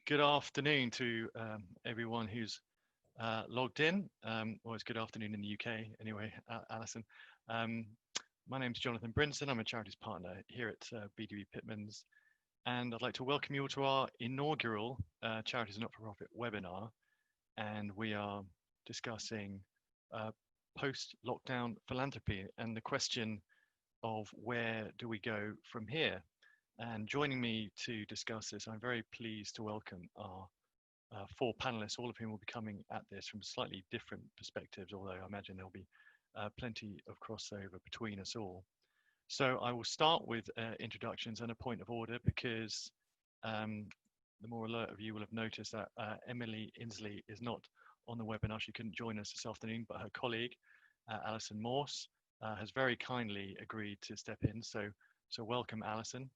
Good afternoon to everyone who's logged in. Well, it's good afternoon in the UK anyway, Alison. My name's Jonathan Brinsden. I'm a charities partner here at BDB Pitmans, and I'd like to welcome you all to our inaugural Charities and Not-for-Profit webinar. And we are discussing post-lockdown philanthropy and the question of where do we go from here. And joining me to discuss this, I'm very pleased to welcome our four panelists, all of whom will be coming at this from slightly different perspectives, although I imagine there'll be plenty of crossover between us all. So I will start with introductions and a point of order, because the more alert of you will have noticed that Emily Inslee is not on the webinar. She couldn't join us this afternoon, but her colleague, Alison Morse, has very kindly agreed to step in. So welcome, Alison.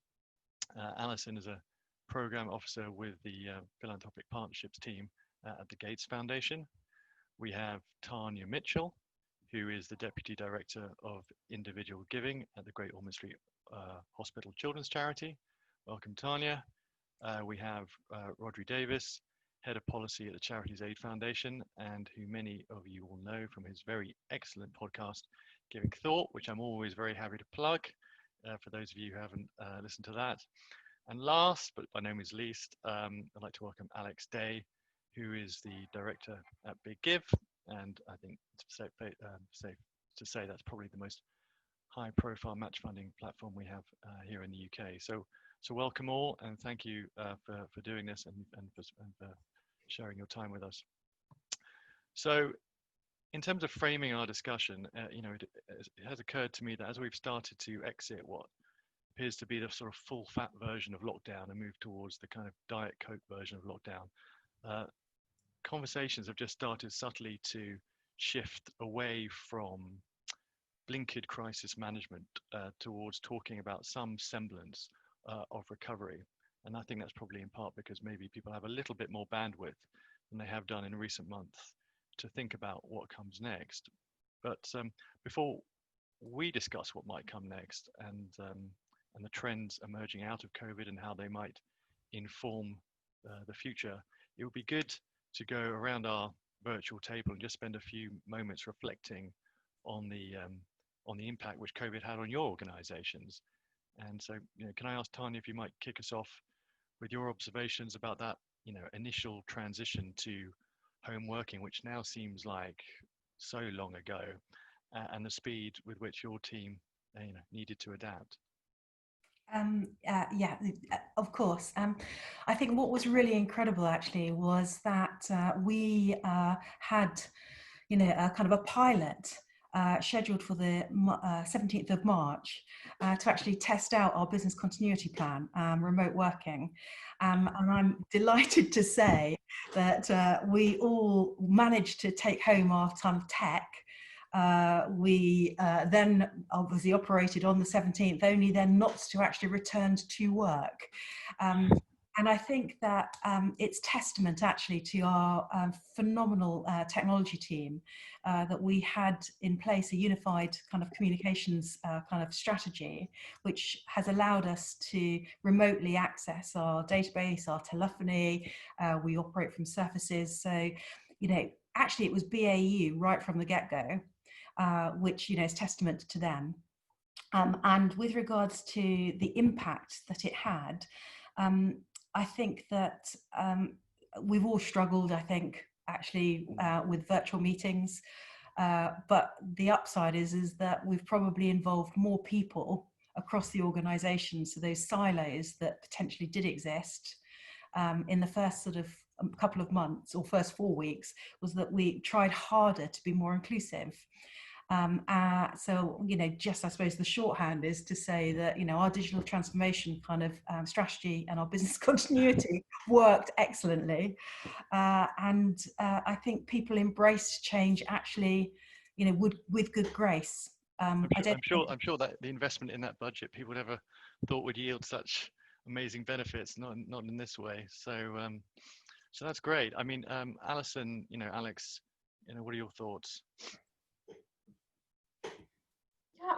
Alison is a program officer with the Philanthropic Partnerships team at the Gates Foundation. We have Tanya Mitchell, who is the Deputy Director of Individual Giving at the Great Ormond Street Hospital Children's Charity. Welcome, Tanya. We have Rhodri Davies, Head of Policy at the Charities Aid Foundation, and who many of you will know from his very excellent podcast, Giving Thought, which I'm always very happy to plug. For those of you who haven't listened to that. And last, but by no means least, I'd like to welcome Alex Day, who is the director at Big Give. And I think it's safe to say that's probably the most high profile match funding platform we have here in the UK. So welcome all, and thank you for doing this and for sharing your time with us. So in terms of framing our discussion, it has occurred to me that as we've started to exit what appears to be the sort of full fat version of lockdown and move towards the kind of Diet Coke version of lockdown, conversations have just started subtly to shift away from blinkered crisis management towards talking about some semblance of recovery. And I think that's probably in part because maybe people have a little bit more bandwidth than they have done in recent months to think about what comes next. But before we discuss what might come next and the trends emerging out of COVID and how they might inform the future, it would be good to go around our virtual table and just spend a few moments reflecting on the impact which COVID had on your organizations. And so, can I ask Tanya if you might kick us off with your observations about that, initial transition to home working, which now seems like so long ago, and the speed with which your team needed to adapt? Yeah, of course. I think what was really incredible actually was that we had, a kind of a pilot scheduled for the 17th of March to actually test out our business continuity plan, remote working. And I'm delighted to say that we all managed to take home our ton of tech. We then obviously operated on the 17th, only then not to actually return to work. And I think that it's testament actually to our phenomenal technology team that we had in place a unified kind of communications kind of strategy, which has allowed us to remotely access our database, our telephony. We operate from surfaces. So, actually it was BAU right from the get-go, which, is testament to them. And with regards to the impact that it had, I think that we've all struggled, actually with virtual meetings. But the upside is that we've probably involved more people across the organisation. So those silos that potentially did exist in the first sort of couple of months or first 4 weeks was that we tried harder to be more inclusive. So, just I suppose the shorthand is to say that, our digital transformation kind of strategy and our business continuity worked excellently. And I think people embraced change actually, with good grace. I'm sure that the investment in that budget people never thought would yield such amazing benefits, not in this way. So that's great. I mean, Alison, Alex, what are your thoughts?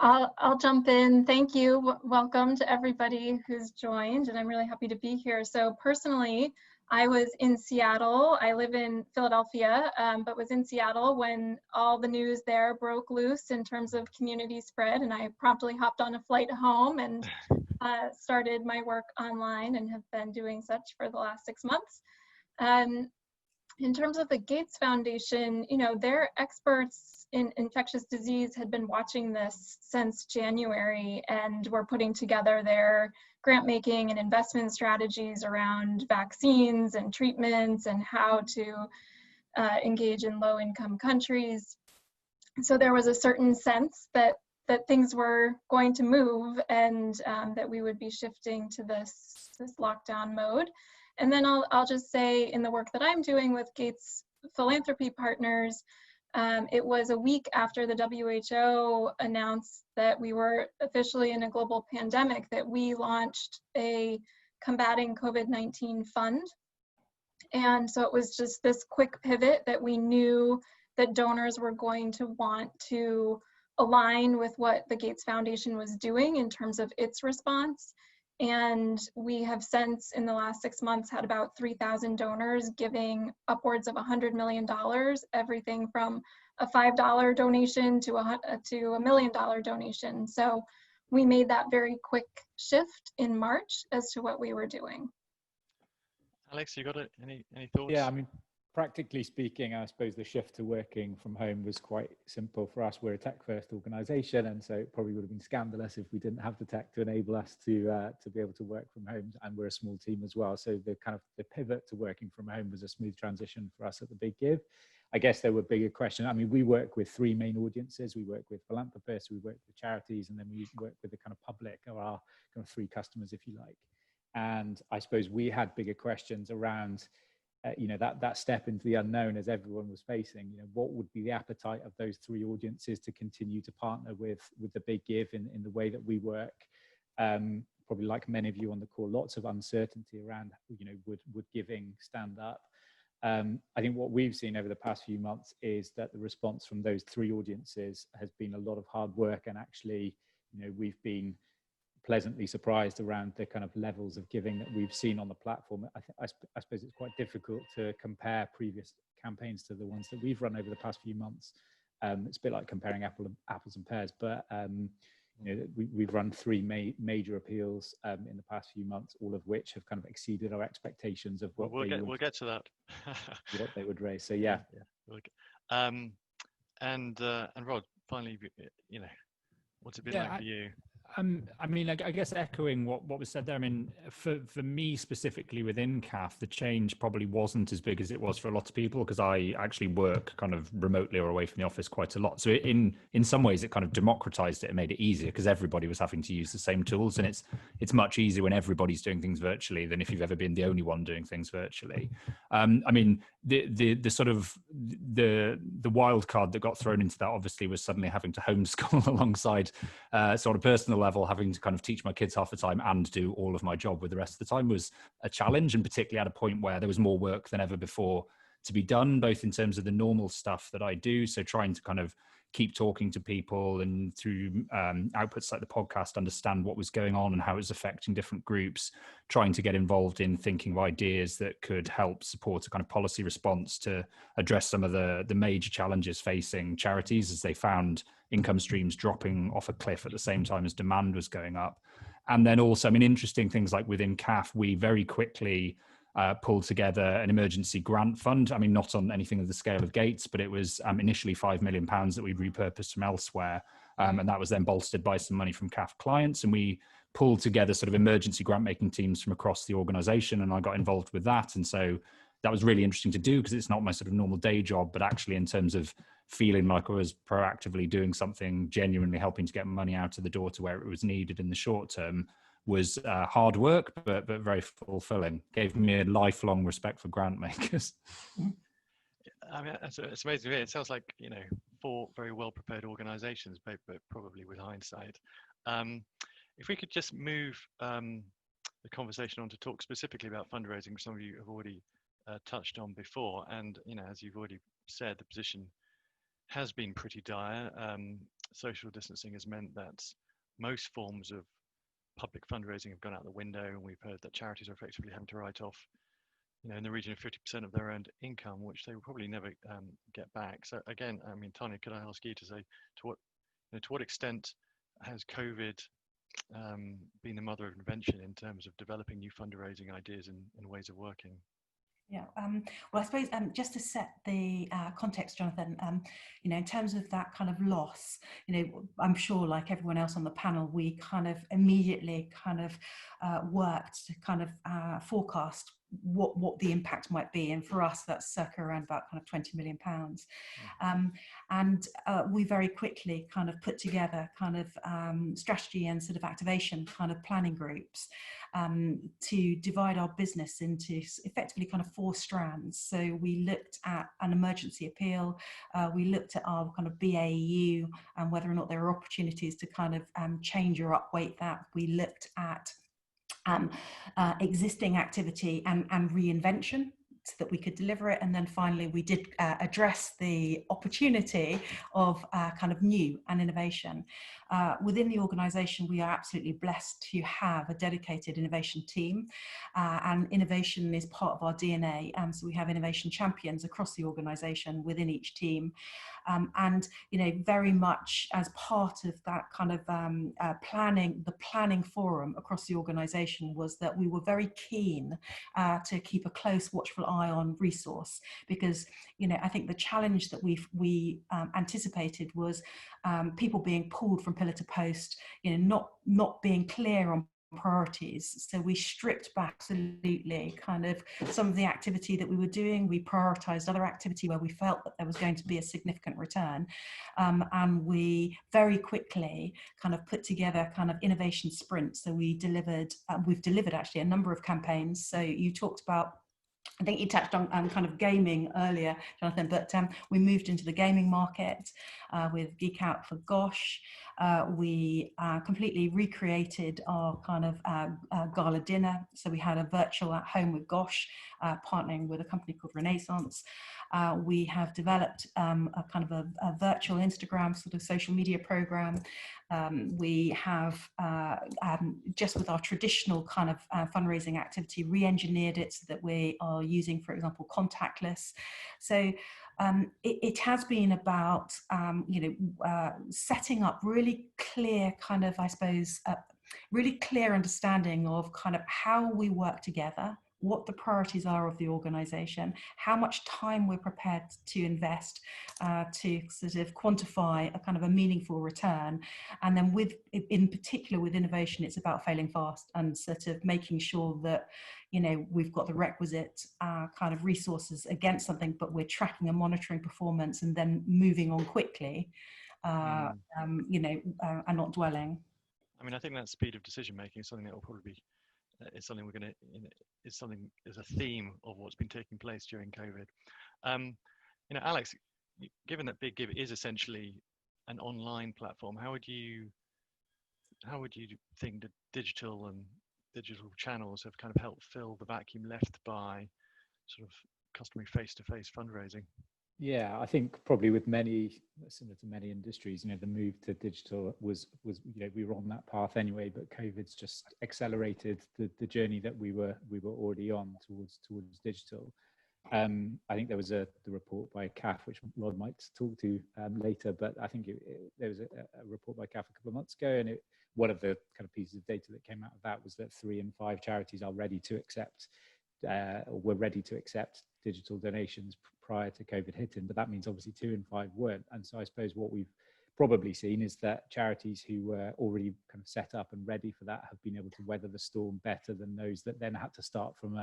I'll jump in. Thank you. Welcome to everybody who's joined, and I'm really happy to be here. So personally, I was in Seattle. I live in Philadelphia, but was in Seattle when all the news there broke loose in terms of community spread, and I promptly hopped on a flight home and started my work online and have been doing such for the last 6 months. In terms of the Gates Foundation, you know, their experts in infectious disease had been watching this since January and were putting together their grant making and investment strategies around vaccines and treatments and how to engage in low income countries. So there was a certain sense that things were going to move and that we would be shifting to this lockdown mode. And then I'll just say, in the work that I'm doing with Gates Philanthropy Partners, it was a week after the WHO announced that we were officially in a global pandemic that we launched a Combating COVID-19 Fund. And so it was just this quick pivot that we knew that donors were going to want to align with what the Gates Foundation was doing in terms of its response. And we have since, in the last 6 months, had about 3,000 donors giving upwards of $100 million, everything from a $5 donation to $1 million donation. So we made that very quick shift in March as to what we were doing. Alex, you got any thoughts? Yeah, I mean, practically speaking, I suppose the shift to working from home was quite simple for us. We're a tech-first organisation, and so it probably would have been scandalous if we didn't have the tech to enable us to be able to work from home. And we're a small team as well, so the pivot to working from home was a smooth transition for us at the Big Give. I guess there were bigger questions. I mean, we work with three main audiences. We work with philanthropists, we work with charities, and then we work with the kind of public, or our kind of three customers, if you like. And I suppose we had bigger questions around that step into the unknown, as everyone was facing. What would be the appetite of those three audiences to continue to partner with the Big Give in the way that we work? Probably like many of you on the call, lots of uncertainty around, would giving stand up? I think what we've seen over the past few months is that the response from those three audiences has been a lot of hard work, and actually, we've been pleasantly surprised around the kind of levels of giving that we've seen on the platform. I suppose it's quite difficult to compare previous campaigns to the ones that we've run over the past few months. It's a bit like comparing apples and pears, but we've run three major appeals in the past few months, all of which have kind of exceeded our expectations of what we'll get to that. What they would raise. So yeah. And Rod, finally, what's it been like for you? I mean, I guess echoing what was said there, I mean, for me specifically within CAF, the change probably wasn't as big as it was for a lot of people, because I actually work kind of remotely or away from the office quite a lot. So in some ways it kind of democratized it and made it easier, because everybody was having to use the same tools, and it's much easier when everybody's doing things virtually than if you've ever been the only one doing things virtually. I mean, the sort of the wild card that got thrown into that obviously was suddenly having to homeschool alongside sort of personal level, having to kind of teach my kids half the time and do all of my job with the rest of the time was a challenge, and particularly at a point where there was more work than ever before to be done, both in terms of the normal stuff that I do, so trying to kind of keep talking to people and through outputs like the podcast, understand what was going on and how it was affecting different groups, trying to get involved in thinking of ideas that could help support a kind of policy response to address some of the major challenges facing charities as they found income streams dropping off a cliff at the same time as demand was going up. And then also, I mean, interesting things like within CAF, we very quickly pulled together an emergency grant fund. I mean, not on anything of the scale of Gates, but it was initially £5 million that we repurposed from elsewhere. And that was then bolstered by some money from CAF clients. And we pulled together sort of emergency grant making teams from across the organization. And I got involved with that. And so that was really interesting to do, because it's not my sort of normal day job, but actually in terms of feeling like I was proactively doing something, genuinely helping to get money out of the door to where it was needed in the short term, was hard work, but very fulfilling. Gave me a lifelong respect for grant makers. I mean, it's amazing. It sounds like, four very well prepared organizations, but probably with hindsight. If we could just move the conversation on to talk specifically about fundraising, which some of you have already touched on before. And, as you've already said, the position has been pretty dire. Social distancing has meant that most forms of public fundraising have gone out the window, and we've heard that charities are effectively having to write off in the region of 50% of their earned income, which they will probably never get back. So again, I mean, Tanya, could I ask you to say to what extent has COVID been the mother of invention in terms of developing new fundraising ideas and ways of working? Yeah, well, I suppose just to set the context, Jonathan, in terms of that kind of loss, I'm sure like everyone else on the panel, we kind of immediately kind of worked to kind of forecast what the impact might be. And for us, that's circa around about kind of £20 million. And we very quickly kind of put together kind of strategy and sort of activation kind of planning groups to divide our business into effectively kind of 4 strands. So we looked at an emergency appeal, we looked at our kind of BAU and whether or not there are opportunities to kind of change or upweight that. We looked at existing activity and reinvention so that we could deliver it. And then finally, we did address the opportunity of kind of new and innovation. Within the organisation, we are absolutely blessed to have a dedicated innovation team, and innovation is part of our DNA. So we have innovation champions across the organisation within each team. And very much as part of that kind of planning forum across the organisation was that we were very keen to keep a close watchful eye on resource, because I think the challenge that we anticipated was people being pulled from pillar to post, not being clear on priorities. So we stripped back absolutely kind of some of the activity that we were doing. We prioritized other activity where we felt that there was going to be a significant return, and we very quickly kind of put together kind of innovation sprints. So we've delivered actually a number of campaigns. So you talked about, I think you touched on kind of gaming earlier, Jonathan, but we moved into the gaming market with Geek Out for Gosh. We completely recreated our kind of gala dinner. So we had a virtual at home with Gosh, partnering with a company called Renaissance. We have developed a kind of a virtual Instagram sort of social media program. We have just with our traditional kind of fundraising activity, re-engineered it so that we are using, for example, contactless. So it has been about setting up really clear kind of, I suppose, really clear understanding of kind of how we work together, what the priorities are of the organisation, how much time we're prepared to invest to sort of quantify a kind of a meaningful return. And then in particular with innovation, it's about failing fast and sort of making sure that, we've got the requisite kind of resources against something, but we're tracking and monitoring performance and then moving on quickly, and not dwelling. I mean, I think that speed of decision making is something that will probably be it's something we're going to is a theme of what's been taking place during COVID. Alex, given that Big Give is essentially an online platform, how would you think that digital channels have kind of helped fill the vacuum left by sort of customary face-to-face fundraising? Yeah, I think probably with similar to many industries, the move to digital was we were on that path anyway, but COVID's just accelerated the journey that we were already on towards digital. I think there was the report by CAF, which Rod might talk to later, but I think there was a report by CAF a couple of months ago, and one of the kind of pieces of data that came out of that was that 3 in 5 charities are ready to accept or were ready to accept digital donations prior to COVID hitting, but that means obviously 2 in 5 weren't. And so I suppose what we've probably seen is that charities who were already kind of set up and ready for that have been able to weather the storm better than those that then had to start from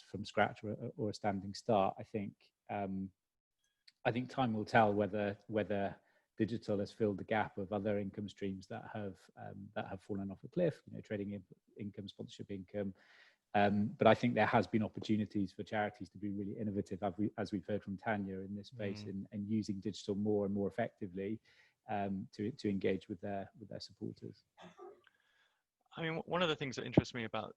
from scratch or a standing start. I think time will tell whether digital has filled the gap of other income streams that have fallen off a cliff, trading income, sponsorship income. But I think there has been opportunities for charities to be really innovative, as we've heard from Tanya in this space, and using digital more and more effectively to engage with their supporters. I mean, one of the things that interests me about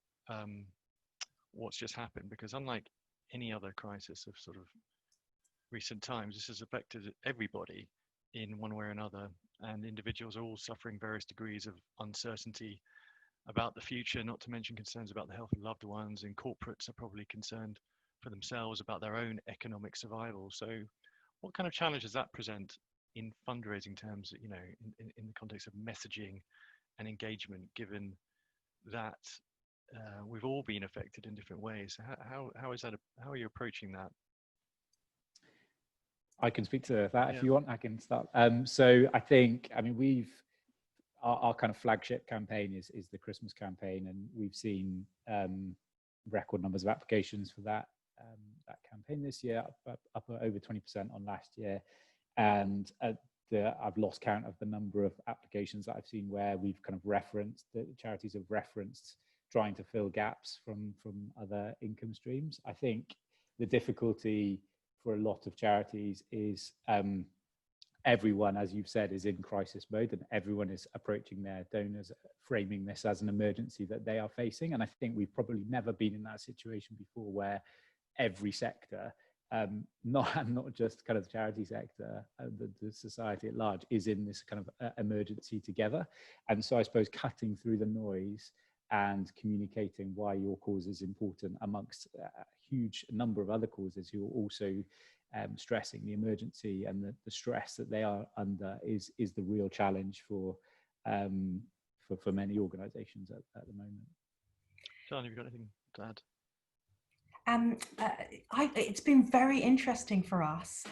what's just happened, because unlike any other crisis of sort of recent times, this has affected everybody in one way or another, and individuals are all suffering various degrees of uncertainty about the future, not to mention concerns about the health of loved ones, and corporates are probably concerned for themselves about their own economic survival. So what kind of challenge does that present in fundraising terms, you know, in the context of messaging and engagement, given that we've all been affected in different ways? How is that? How are you approaching that? I can speak to that if you want. I can start. So I think, I mean, our kind of flagship campaign is the Christmas campaign, and we've seen record numbers of applications for that campaign this year, up over 20% on last year. And I've lost count of the number of applications that I've seen where we've kind of referenced, the charities have referenced trying to fill gaps from other income streams. I think the difficulty for a lot of charities is everyone, as you've said, is in crisis mode, and everyone is approaching their donors, framing this as an emergency that they are facing. And I think we've probably never been in that situation before, where every sector, not just kind of the charity sector, the society at large, is in this kind of emergency together. And so I suppose cutting through the noise and communicating why your cause is important amongst a huge number of other causes who are also stressing the emergency and the stress that they are under is the real challenge for many organisations at the moment. John, have you got anything to add? It's been very interesting for us.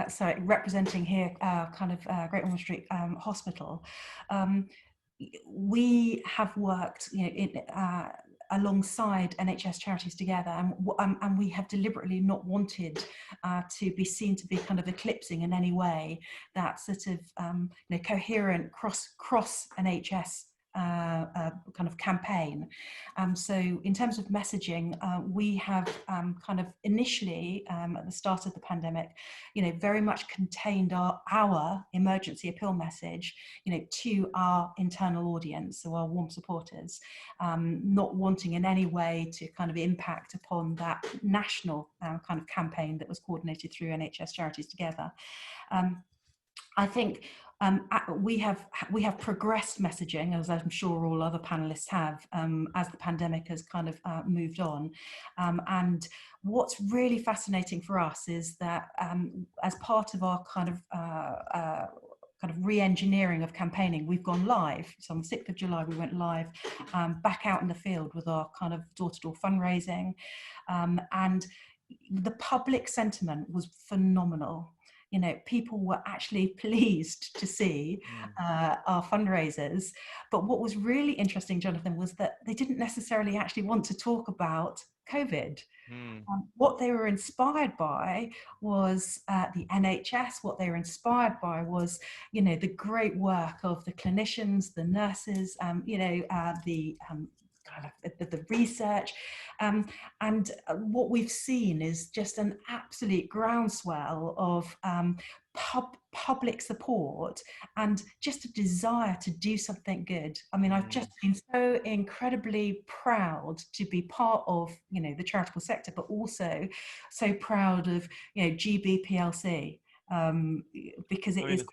So representing here, kind of Great Ormond Street Hospital, we have worked, you know, alongside NHS charities together, and we have deliberately not wanted to be seen to be kind of eclipsing in any way that sort of you know, coherent cross NHS kind of campaign. So in terms of messaging, we have kind of initially at the start of the pandemic, you know, very much contained our emergency appeal message, you know, to our internal audience, so our warm supporters, not wanting in any way to kind of impact upon that national kind of campaign that was coordinated through NHS Charities Together. I think we have progressed messaging, as I'm sure all other panelists have, as the pandemic has kind of moved on. And what's really fascinating for us is that as part of our kind of re-engineering of campaigning, we've gone live. So on the 6th of July, we went live back out in the field with our kind of door-to-door fundraising. And the public sentiment was phenomenal. You know, people were actually pleased to see our fundraisers. But what was really interesting, Jonathan, was that they didn't necessarily actually want to talk about COVID. What they were inspired by was the NHS. What they were inspired by was, you know, the great work of the clinicians, the nurses, you know, the research, and what we've seen is just an absolute groundswell of public support and just a desire to do something good. I mean, I've just been so incredibly proud to be part of, you know, the charitable sector, but also so proud of, you know, GB PLC. Because it's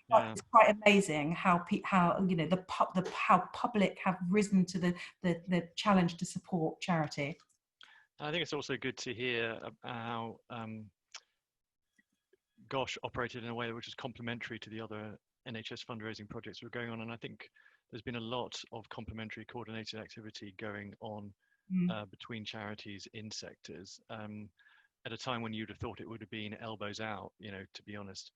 quite amazing how you know how public have risen to the challenge to support charity. I think it's also good to hear how GOSH operated in a way which is complementary to the other NHS fundraising projects that are going on, and I think there's been a lot of complementary coordinated activity going on between charities in sectors. At a time when you'd have thought it would have been elbows out, you know, to be honest.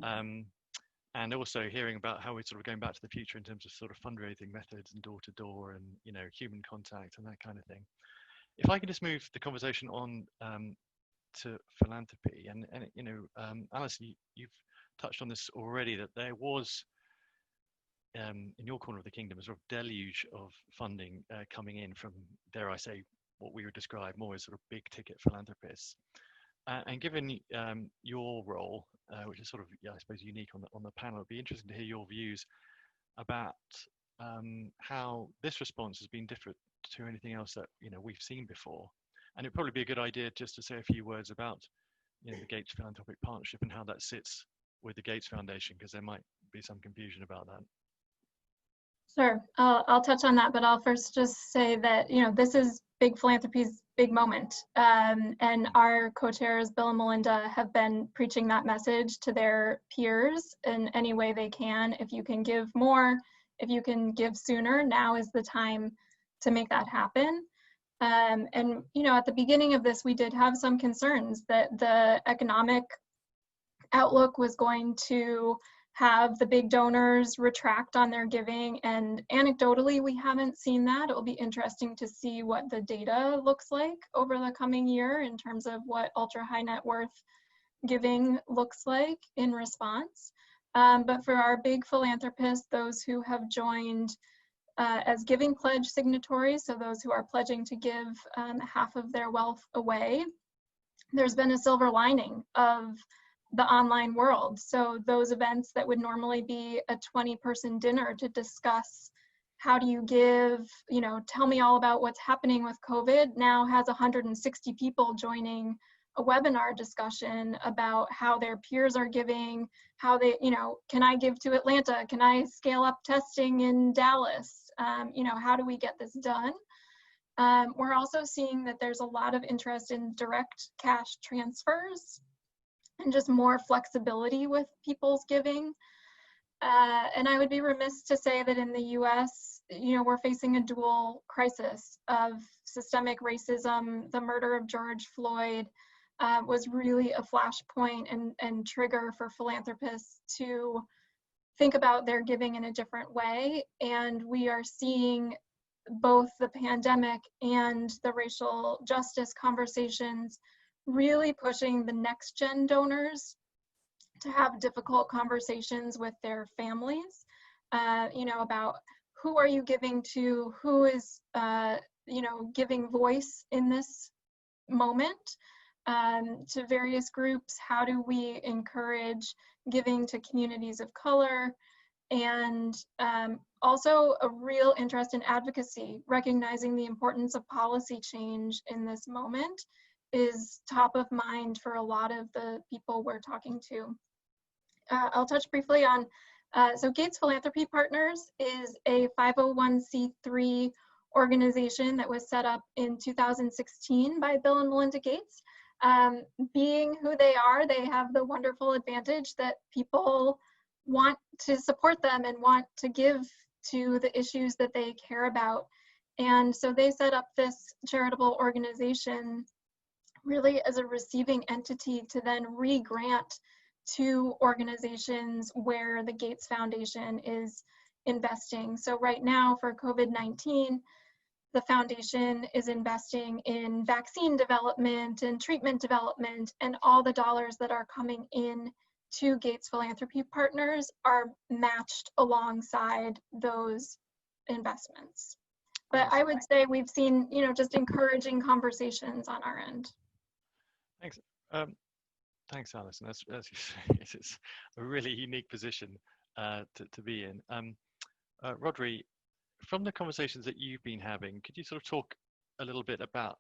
And also hearing about how we're sort of going back to the future in terms of sort of fundraising methods and door-to-door and, you know, human contact and that kind of thing. If I can just move the conversation on to philanthropy, and you know, Alison, you've touched on this already, that there was, in your corner of the kingdom, a sort of deluge of funding coming in from, dare I say, what we would describe more as sort of big ticket philanthropists. And given your role, which is sort of, I suppose, unique on the panel, it'd be interesting to hear your views about how this response has been different to anything else that, you know, we've seen before. And it'd probably be a good idea just to say a few words about, you know, the Gates Philanthropic Partnership and how that sits with the Gates Foundation, because there might be some confusion about that. Sure, I'll touch on that, but I'll first just say that, this is Big Philanthropy's big moment. And our co-chairs, Bill and Melinda, have been preaching that message to their peers in any way they can. If you can give more, if you can give sooner, now is the time to make that happen. And, at the beginning of this, we did have some concerns that the economic outlook was going to have the big donors retract on their giving, and anecdotally we haven't seen that. It will be interesting to see what the data looks like over the coming year in terms of what ultra high net worth giving looks like in response. But for our big philanthropists, those who have joined as giving pledge signatories, so those who are pledging to give half of their wealth away, there's been a silver lining of the online world. So those events that would normally be a 20-person dinner to discuss how do you give, tell me all about what's happening with COVID, now has 160 people joining a webinar discussion about how their peers are giving, how they, can I give to Atlanta? Can I scale up testing in Dallas? How do we get this done? We're also seeing that there's a lot of interest in direct cash transfers and just more flexibility with people's giving. And I would be remiss to say that in the US, we're facing a dual crisis of systemic racism. The murder of George Floyd was really a flashpoint and trigger for philanthropists to think about their giving in a different way. And we are seeing both the pandemic and the racial justice conversations really pushing the next gen donors to have difficult conversations with their families, about who are you giving to, who is, giving voice in this moment to various groups. How do we encourage giving to communities of color? And also a real interest in advocacy, recognizing the importance of policy change in this moment is top of mind for a lot of the people we're talking to. I'll touch briefly on, so Gates Philanthropy Partners is a 501c3 organization that was set up in 2016 by Bill and Melinda Gates. Being who they are, they have the wonderful advantage that people want to support them and want to give to the issues that they care about. And so they set up this charitable organization really as a receiving entity to then re-grant to organizations where the Gates Foundation is investing. So right now for COVID-19, the foundation is investing in vaccine development and treatment development, and all the dollars that are coming in to Gates Philanthropy Partners are matched alongside those investments. But I would say we've seen, just encouraging conversations on our end. Thanks. Thanks, Alison. As you say, it's a really unique position to be in. Rhodri, from the conversations that you've been having, could you sort of talk a little bit about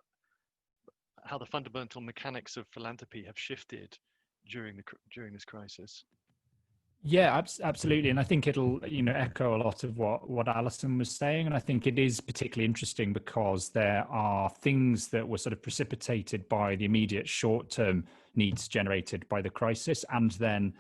how the fundamental mechanics of philanthropy have shifted during this crisis? Yeah, absolutely. And I think it'll, echo a lot of what Alison was saying. And I think it is particularly interesting because there are things that were sort of precipitated by the immediate short-term needs generated by the crisis. And then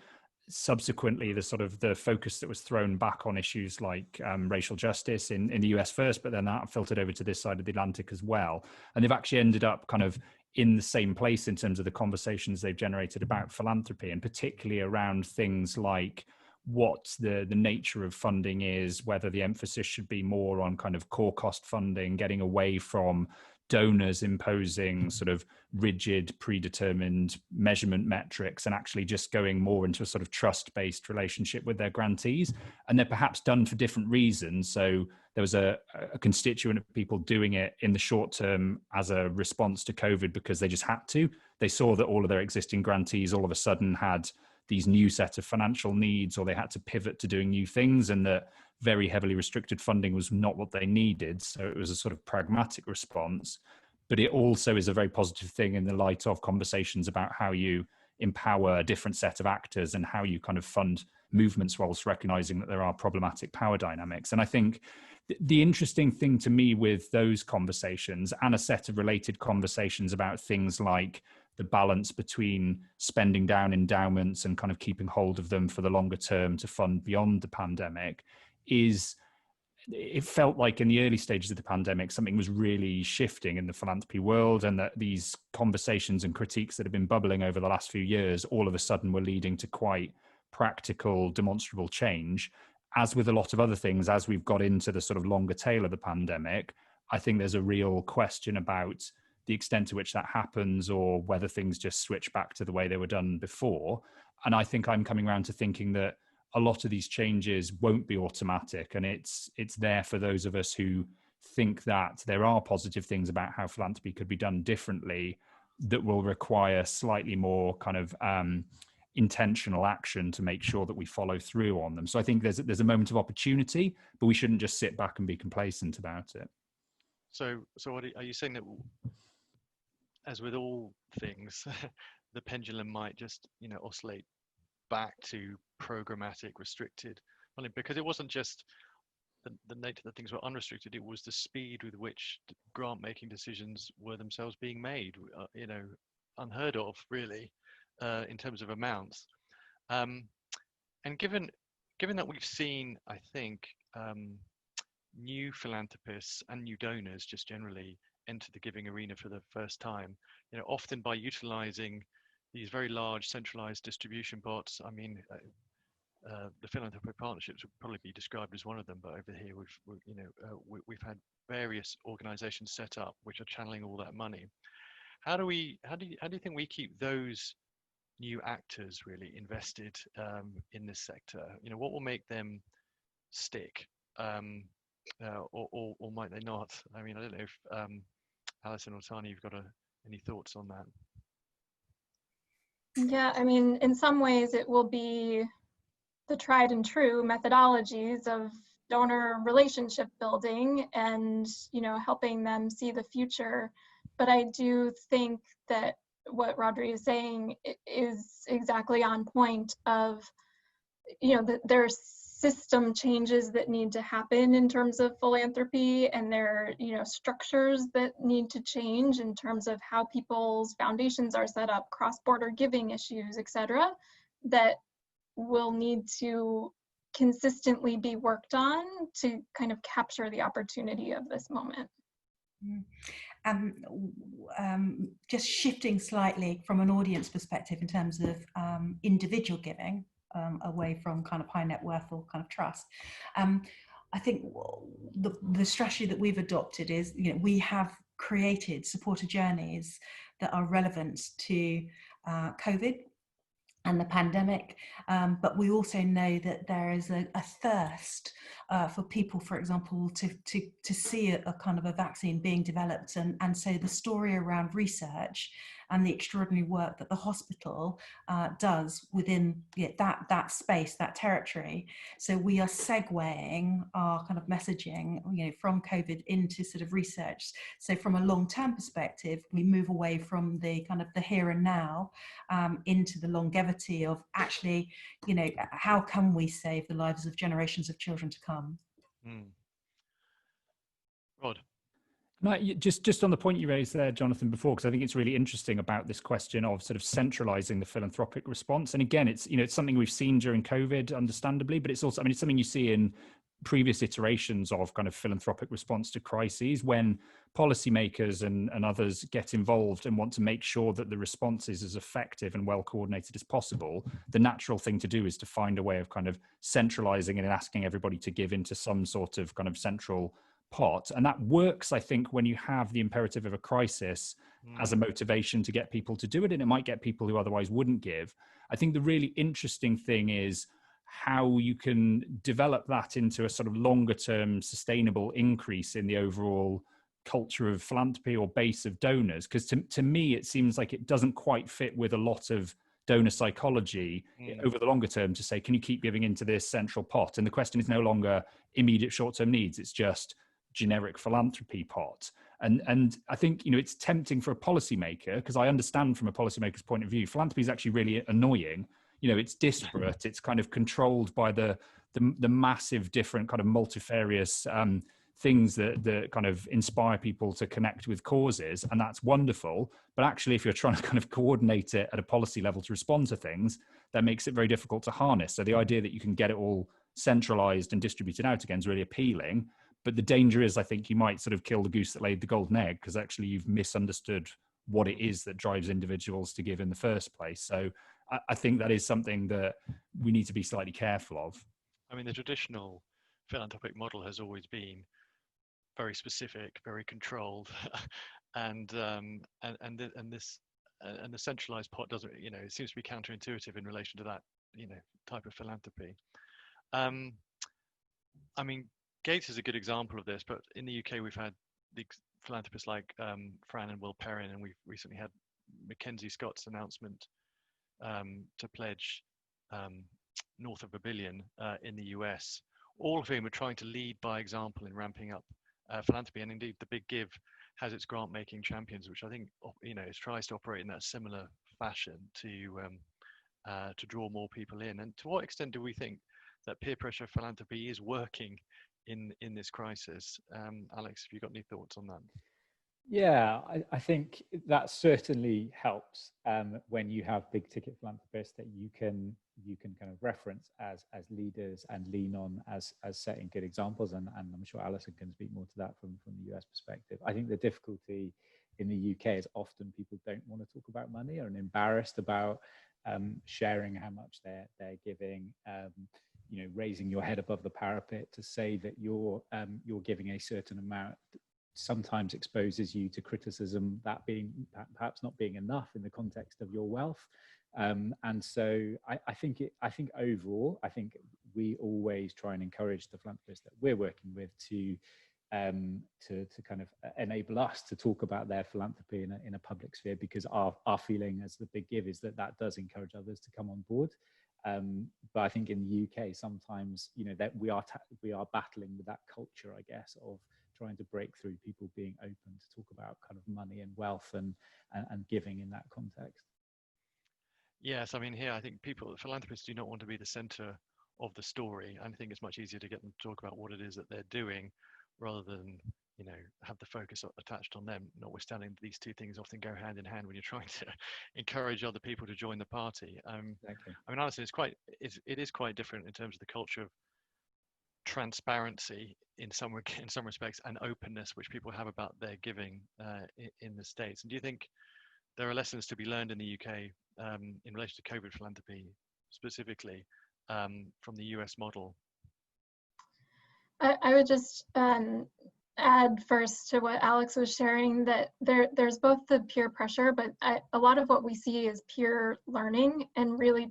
subsequently, the focus that was thrown back on issues like racial justice in the US first, but then that filtered over to this side of the Atlantic as well. And they've actually ended up kind of in the same place in terms of the conversations they've generated about philanthropy, and particularly around things like what the nature of funding is, whether the emphasis should be more on kind of core cost funding, getting away from donors imposing sort of rigid, predetermined measurement metrics, and actually just going more into a sort of trust-based relationship with their grantees. And they're perhaps done for different reasons. So there was a constituent of people doing it in the short term as a response to COVID because they just had to. They saw that all of their existing grantees all of a sudden had these new set of financial needs, or they had to pivot to doing new things, and that very heavily restricted funding was not what they needed. So it was a sort of pragmatic response. But it also is a very positive thing in the light of conversations about how you empower a different set of actors and how you kind of fund movements whilst recognizing that there are problematic power dynamics. And I think the interesting thing to me with those conversations and a set of related conversations about things like the balance between spending down endowments and kind of keeping hold of them for the longer term to fund beyond the pandemic is, it felt like in the early stages of the pandemic, something was really shifting in the philanthropy world, and that these conversations and critiques that have been bubbling over the last few years all of a sudden were leading to quite practical, demonstrable change. As with a lot of other things, as we've got into the sort of longer tail of the pandemic, I think there's a real question about the extent to which that happens, or whether things just switch back to the way they were done before. And I think I'm coming around to thinking that a lot of these changes won't be automatic, and it's there for those of us who think that there are positive things about how philanthropy could be done differently that will require slightly more kind of intentional action to make sure that we follow through on them. So I think there's a moment of opportunity, but we shouldn't just sit back and be complacent about it. So what are you saying, that as with all things, the pendulum might just, oscillate back to programmatic, restricted, because it wasn't just the nature that things were unrestricted, it was the speed with which grant making decisions were themselves being made, unheard of really, in terms of amounts. And given that we've seen, I think, new philanthropists and new donors just generally enter the giving arena for the first time, often by utilizing these very large centralized distribution pots. I mean, the philanthropic partnerships would probably be described as one of them, but over here we've had various organizations set up which are channeling all that money. How do you think we keep those new actors really invested in this sector? What will make them stick, or might they not? I mean, I don't know if Alison or Tanya, you've got any thoughts on that? Yeah, I mean, in some ways it will be the tried and true methodologies of donor relationship building and, helping them see the future. But I do think that what Rhodri is saying is exactly on point of, there's system changes that need to happen in terms of philanthropy, and there are, structures that need to change in terms of how people's foundations are set up, cross-border giving issues, etc., that will need to consistently be worked on to kind of capture the opportunity of this moment. Just shifting slightly from an audience perspective in terms of individual giving, away from kind of high net worth or kind of trust. I think the strategy that we've adopted is, we have created supporter journeys that are relevant to COVID and the pandemic, but we also know that there is a thirst for people, for example, to see a kind of a vaccine being developed, and so the story around research and the extraordinary work that the hospital does within that space, that territory. So we are segueing our kind of messaging, from COVID into sort of research. So from a long-term perspective, we move away from the kind of the here and now into the longevity of actually, how can we save the lives of generations of children to come? Rod? No, just on the point you raised there, Jonathan, before, because I think it's really interesting about this question of sort of centralizing the philanthropic response. And again, it's it's something we've seen during COVID, understandably, but it's also, it's something you see in previous iterations of kind of philanthropic response to crises, when policymakers and others get involved and want to make sure that the response is as effective and well coordinated as possible. The natural thing to do is to find a way of kind of centralizing it and asking everybody to give into some sort of kind of central pot. And that works, I think, when you have the imperative of a crisis as a motivation to get people to do it, and it might get people who otherwise wouldn't give. I think the really interesting thing is how you can develop that into a sort of longer term sustainable increase in the overall culture of philanthropy or base of donors. Because to me, it seems like it doesn't quite fit with a lot of donor psychology over the longer term to say, can you keep giving into this central pot? And the question is no longer immediate short-term needs, it's just generic philanthropy pot. And I think, it's tempting for a policymaker, because I understand from a policymaker's point of view, philanthropy is actually really annoying. it's disparate. It's kind of controlled by the massive different kind of multifarious things that kind of inspire people to connect with causes, and that's wonderful. But actually, if you're trying to kind of coordinate it at a policy level to respond to things, that makes it very difficult to harness. So the idea that you can get it all centralized and distributed out again is really appealing. But the danger is, I think, you might sort of kill the goose that laid the golden egg, because actually you've misunderstood what it is that drives individuals to give in the first place. So I think that is something that we need to be slightly careful of. I mean, the traditional philanthropic model has always been very specific, very controlled, and the centralized pot doesn't, it seems to be counterintuitive in relation to that, type of philanthropy. I mean, Gates is a good example of this, but in the UK we've had the philanthropists like Fran and Will Perrin, and we've recently had Mackenzie Scott's announcement to pledge north of $1 billion in the US, all of whom are trying to lead by example in ramping up philanthropy. And indeed, the Big Give has its grant-making champions, which I think it tries to operate in that similar fashion to draw more people in. And to what extent do we think that peer pressure philanthropy is working in this crisis? Alex, have you got any thoughts on that? Yeah, I think that certainly helps when you have big ticket philanthropists that you can kind of reference as leaders and lean on as setting good examples, and I'm sure Alison can speak more to that from the US perspective. I think the difficulty in the UK is often people don't want to talk about money or are embarrassed about sharing how much they're giving. Raising your head above the parapet to say that you're giving a certain amount sometimes exposes you to criticism, that being perhaps not being enough in the context of your wealth. And so I think overall, I think we always try and encourage the philanthropists that we're working with to kind of enable us to talk about their philanthropy in a public sphere, because our feeling as the Big Give is that does encourage others to come on board. But I think in the UK sometimes that we are battling with that culture, I guess, of trying to break through people being open to talk about kind of money and wealth and giving in that context. Yes, I mean, here I think philanthropists do not want to be the center of the story. I think it's much easier to get them to talk about what it is that they're doing rather than have the focus attached on them, notwithstanding these two things often go hand in hand when you're trying to encourage other people to join the party. Exactly. I mean, honestly, it is quite different in terms of the culture of transparency in some respects, and openness which people have about their giving in the States. And do you think there are lessons to be learned in the UK in relation to COVID philanthropy specifically from the US model? I would just add first to what Alex was sharing that there's both the peer pressure, but a lot of what we see is peer learning. And really,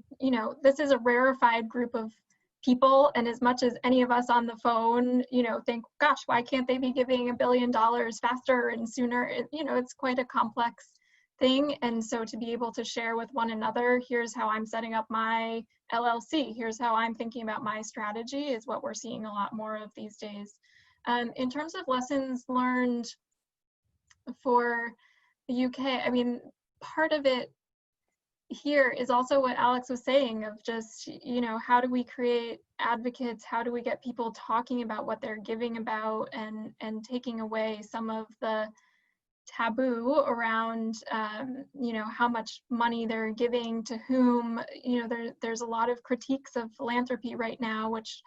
this is a rarefied group of people, and as much as any of us on the phone think, gosh, why can't they be giving $1 billion faster and sooner? It's quite a complex thing. And so to be able to share with one another, here's how I'm setting up my LLC, here's how I'm thinking about my strategy, is what we're seeing a lot more of these days. In terms of lessons learned for the UK, I mean, part of it here is also what Alex was saying of just, how do we create advocates? How do we get people talking about what they're giving about, and taking away some of the taboo around, how much money they're giving to whom. There's a lot of critiques of philanthropy right now, which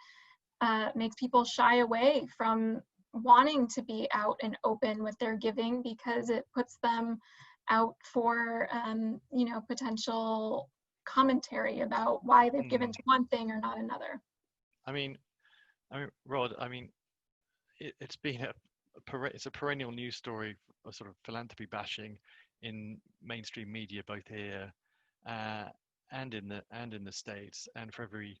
makes people shy away from wanting to be out and open with their giving, because it puts them out for potential commentary about why they've given to one thing or not another. I mean, Rod, it's been it's a perennial news story of sort of philanthropy bashing in mainstream media, both here and in the States. And for every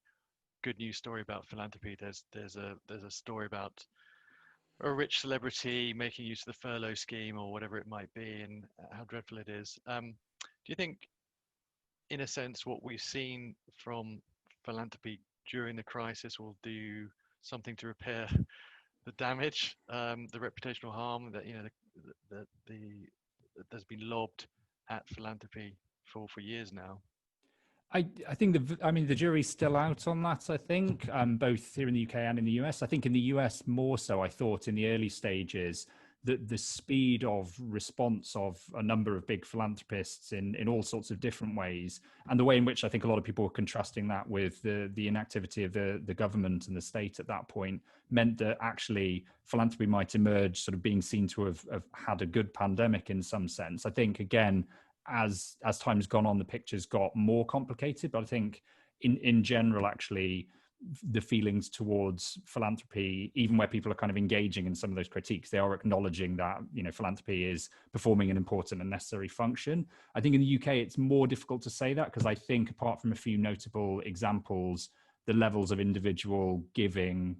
good news story about philanthropy, there's a story about a rich celebrity making use of the furlough scheme or whatever it might be, and how dreadful it is. Do you think, in a sense, what we've seen from philanthropy during the crisis will do something to repair the damage, the reputational harm that there's been lobbed at philanthropy for years now? I think the jury's still out on that. I think both here in the UK and in the US. I think in the US more so. I thought in the early stages that the speed of response of a number of big philanthropists in all sorts of different ways, and the way in which I think a lot of people were contrasting that with the inactivity of the government and the state at that point, meant that actually philanthropy might emerge sort of being seen to have had a good pandemic in some sense. I think again, as time's gone on, the picture's got more complicated, but I think in general, actually, the feelings towards philanthropy, even where people are kind of engaging in some of those critiques, they are acknowledging that, you know, philanthropy is performing an important and necessary function. I think in the UK, it's more difficult to say that, because I think apart from a few notable examples, the levels of individual giving,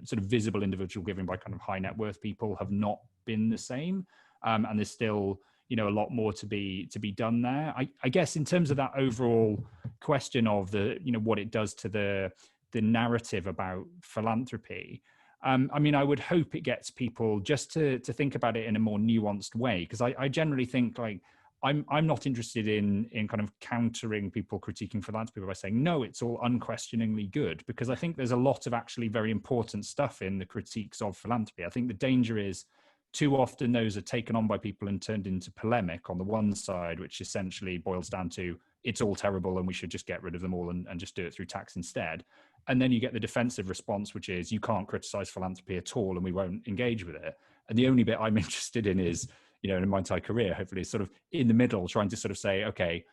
sort of visible individual giving by kind of high net worth people, have not been the same. And there's still, you know, a lot more to be done there. I guess in terms of that overall question of the, you know, what it does to the narrative about philanthropy, I mean, I would hope it gets people just to think about it in a more nuanced way, because I generally think, like, I'm not interested in kind of countering people critiquing philanthropy by saying, no, it's all unquestioningly good, because I think there's a lot of actually very important stuff in the critiques of philanthropy. I think the danger is too often those are taken on by people and turned into polemic on the one side, which essentially boils down to it's all terrible and we should just get rid of them all and just do it through tax instead. And then you get the defensive response, which is you can't criticize philanthropy at all and we won't engage with it. And the only bit I'm interested in is, you know, in my entire career, hopefully, sort of in the middle, trying to sort of say, okay,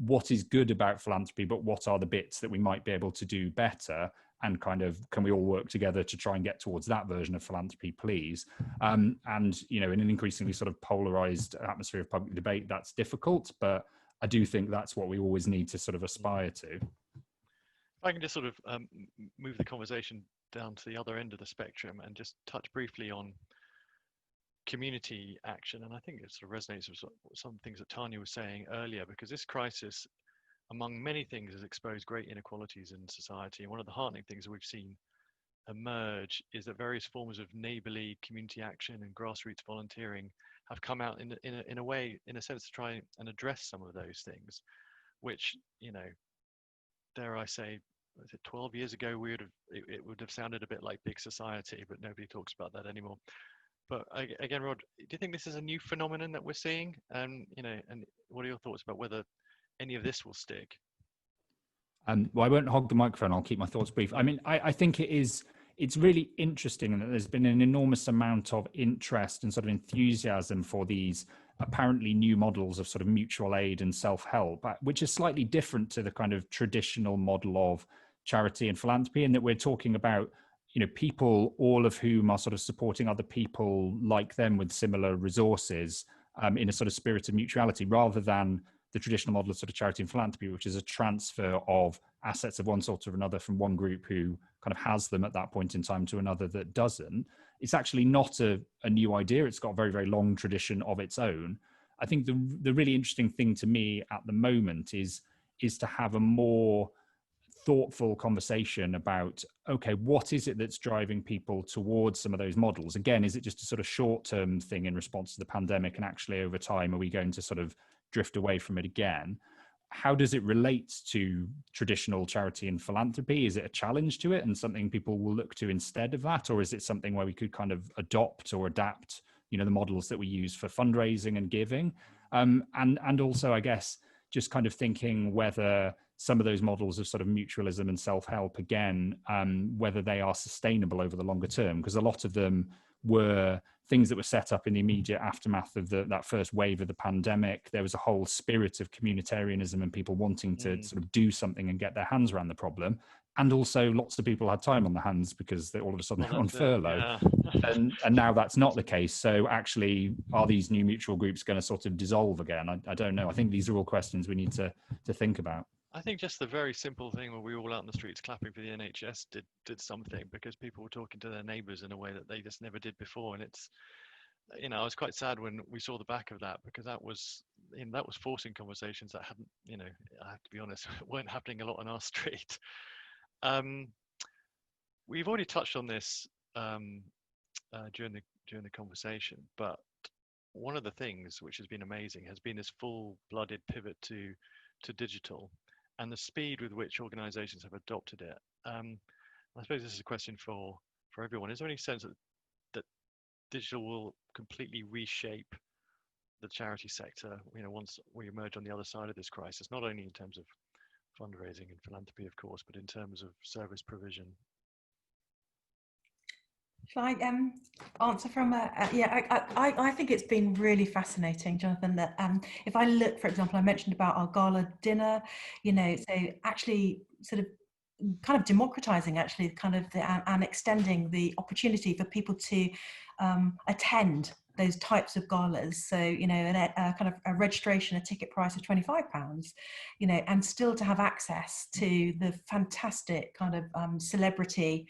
what is good about philanthropy, but what are the bits that we might be able to do better? And kind of, can we all work together to try and get towards that version of philanthropy, please? And, you know, in an increasingly sort of polarized atmosphere of public debate, that's difficult, but I do think that's what we always need to sort of aspire to. If I can just sort of move the conversation down to the other end of the spectrum and just touch briefly on community action. And I think it sort of resonates with some things that Tanya was saying earlier, because this crisis, among many things, has exposed great inequalities in society. And one of the heartening things that we've seen emerge is that various forms of neighborly community action and grassroots volunteering have come out in a way, in a sense, to try and address some of those things, which, you know, dare I say, 12 years ago, it would have sounded a bit like big society, but nobody talks about that anymore. But again, Rod, do you think this is a new phenomenon that we're seeing? You know, and what are your thoughts about whether any of this will stick? Well, I won't hog the microphone. I'll keep my thoughts brief. I mean, I think it's really interesting that there's been an enormous amount of interest and sort of enthusiasm for these apparently new models of sort of mutual aid and self-help, which is slightly different to the kind of traditional model of charity and philanthropy, in that we're talking about, you know, people, all of whom are sort of supporting other people like them with similar resources, in a sort of spirit of mutuality, rather than the traditional model of sort of charity and philanthropy, which is a transfer of assets of one sort or another from one group who kind of has them at that point in time to another that doesn't. It's actually not a new idea. It's got a very, very long tradition of its own. I think the really interesting thing to me at the moment is to have a more thoughtful conversation about, okay, what is it that's driving people towards some of those models? Again, is it just a sort of short-term thing in response to the pandemic, and actually over time, are we going to sort of drift away from it again? How does it relate to traditional charity and philanthropy? Is it a challenge to it and something people will look to instead of that? Or is it something where we could kind of adopt or adapt, you know, the models that we use for fundraising and giving? And also, I guess, just kind of thinking whether some of those models of sort of mutualism and self-help, again, whether they are sustainable over the longer term, because a lot of them were things that were set up in the immediate aftermath of that first wave of the pandemic. There was a whole spirit of communitarianism and people wanting to sort of do something and get their hands around the problem. And also lots of people had time on their hands because they all of a sudden they're on furlough. Yeah. and now that's not the case. So actually, are these new mutual groups going to sort of dissolve again? I don't know. I think these are all questions we need to think about. I think just the very simple thing where we were all out in the streets clapping for the NHS did something, because people were talking to their neighbours in a way that they just never did before. And it's, you know, I was quite sad when we saw the back of that, because that was, you know, that was forcing conversations that hadn't, you know, I have to be honest, weren't happening a lot on our street. We've already touched on this during the conversation, but one of the things which has been amazing has been this full-blooded pivot to digital. and the speed with which organisations have adopted it. I suppose this is a question for everyone. Is there any sense that digital will completely reshape the charity sector, once we emerge on the other side of this crisis, not only in terms of fundraising and philanthropy, of course, but in terms of service provision? Shall I answer from I think it's been really fascinating, Jonathan, that if I look, for example, I mentioned about our gala dinner, so actually sort of kind of democratizing actually kind of and extending the opportunity for people to attend those types of galas. So, a kind of a registration, a ticket price of £25, and still to have access to the fantastic kind of celebrity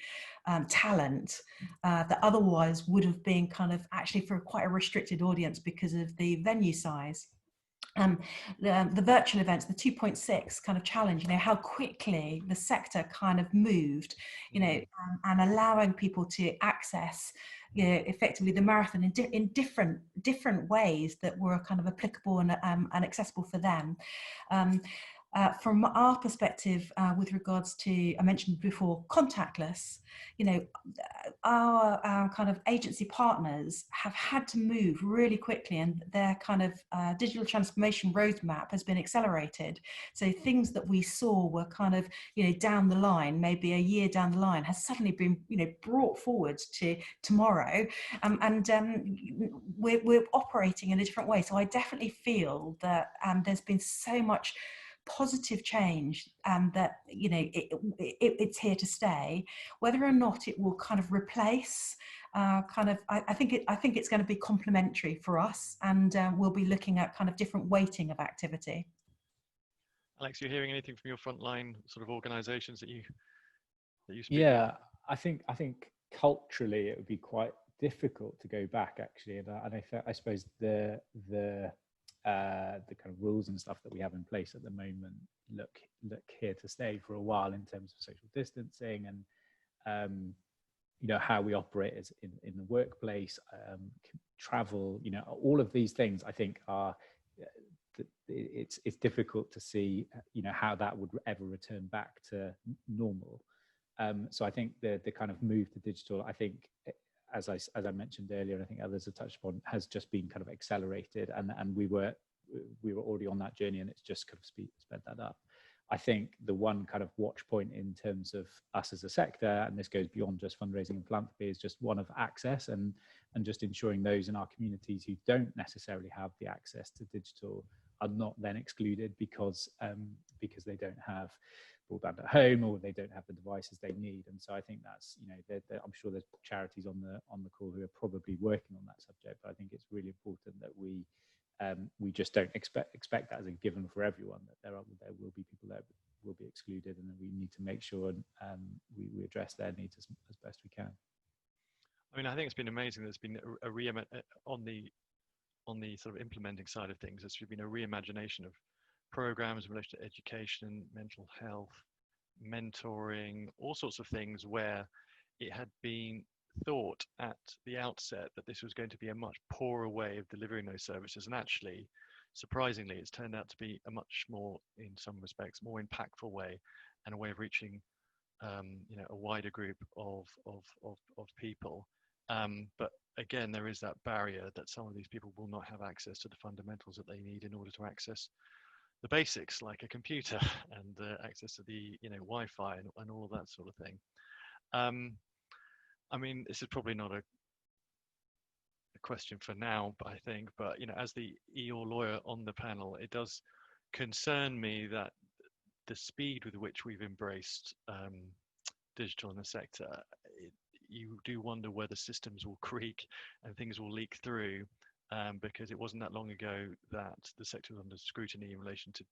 talent that otherwise would have been kind of actually for quite a restricted audience because of the venue size. The virtual events, the 2.6 kind of challenge, how quickly the sector kind of moved, and allowing people to access, effectively the marathon in different ways that were kind of applicable and accessible for them. From our perspective, with regards to, I mentioned before, contactless, our kind of agency partners have had to move really quickly, and their kind of digital transformation roadmap has been accelerated. So things that we saw were kind of, down the line, maybe a year down the line, has suddenly been, brought forward to tomorrow. We're operating in a different way. So I definitely feel that there's been so much positive change, and that it's here to stay. Whether or not it will kind of replace, I think it's going to be complementary for us, and we'll be looking at kind of different weighting of activity. Alex, you're hearing anything from your frontline sort of organisations that you speak? Yeah, I think culturally it would be quite difficult to go back, actually, and I suppose the kind of rules and stuff that we have in place at the moment look here to stay for a while in terms of social distancing and how we operate as in the workplace, travel, all of these things I think are it's difficult to see how that would ever return back to normal. So I think the kind of move to digital, I think, as I mentioned earlier, and I think others have touched upon, has just been kind of accelerated, and we were already on that journey, and it's just kind of sped that up. I think the one kind of watch point in terms of us as a sector, and this goes beyond just fundraising and philanthropy, is just one of access, and just ensuring those in our communities who don't necessarily have the access to digital are not then excluded because they don't have broadband at home, or they don't have the devices they need. And so I think that's, I'm sure there's charities on the call who are probably working on that subject, but I think it's really important that we just don't expect that as a given for everyone, that there will be people that will be excluded, and that we need to make sure we address their needs as best we can. I mean, I think it's been amazing. There's been on the sort of implementing side of things, there's been a reimagination of programs in relation to education, mental health, mentoring, all sorts of things where it had been thought at the outset that this was going to be a much poorer way of delivering those services, and actually, surprisingly, it's turned out to be a much more, in some respects, more impactful way, and a way of reaching a wider group of people. But again, there is that barrier that some of these people will not have access to the fundamentals that they need in order to access the basics, like a computer and access to the Wi-Fi and all of that sort of thing. I mean, this is probably not a question for now, but I think, as the EOR lawyer on the panel, it does concern me that the speed with which we've embraced digital in the sector, you do wonder whether systems will creak and things will leak through, because it wasn't that long ago that the sector was under scrutiny in relation to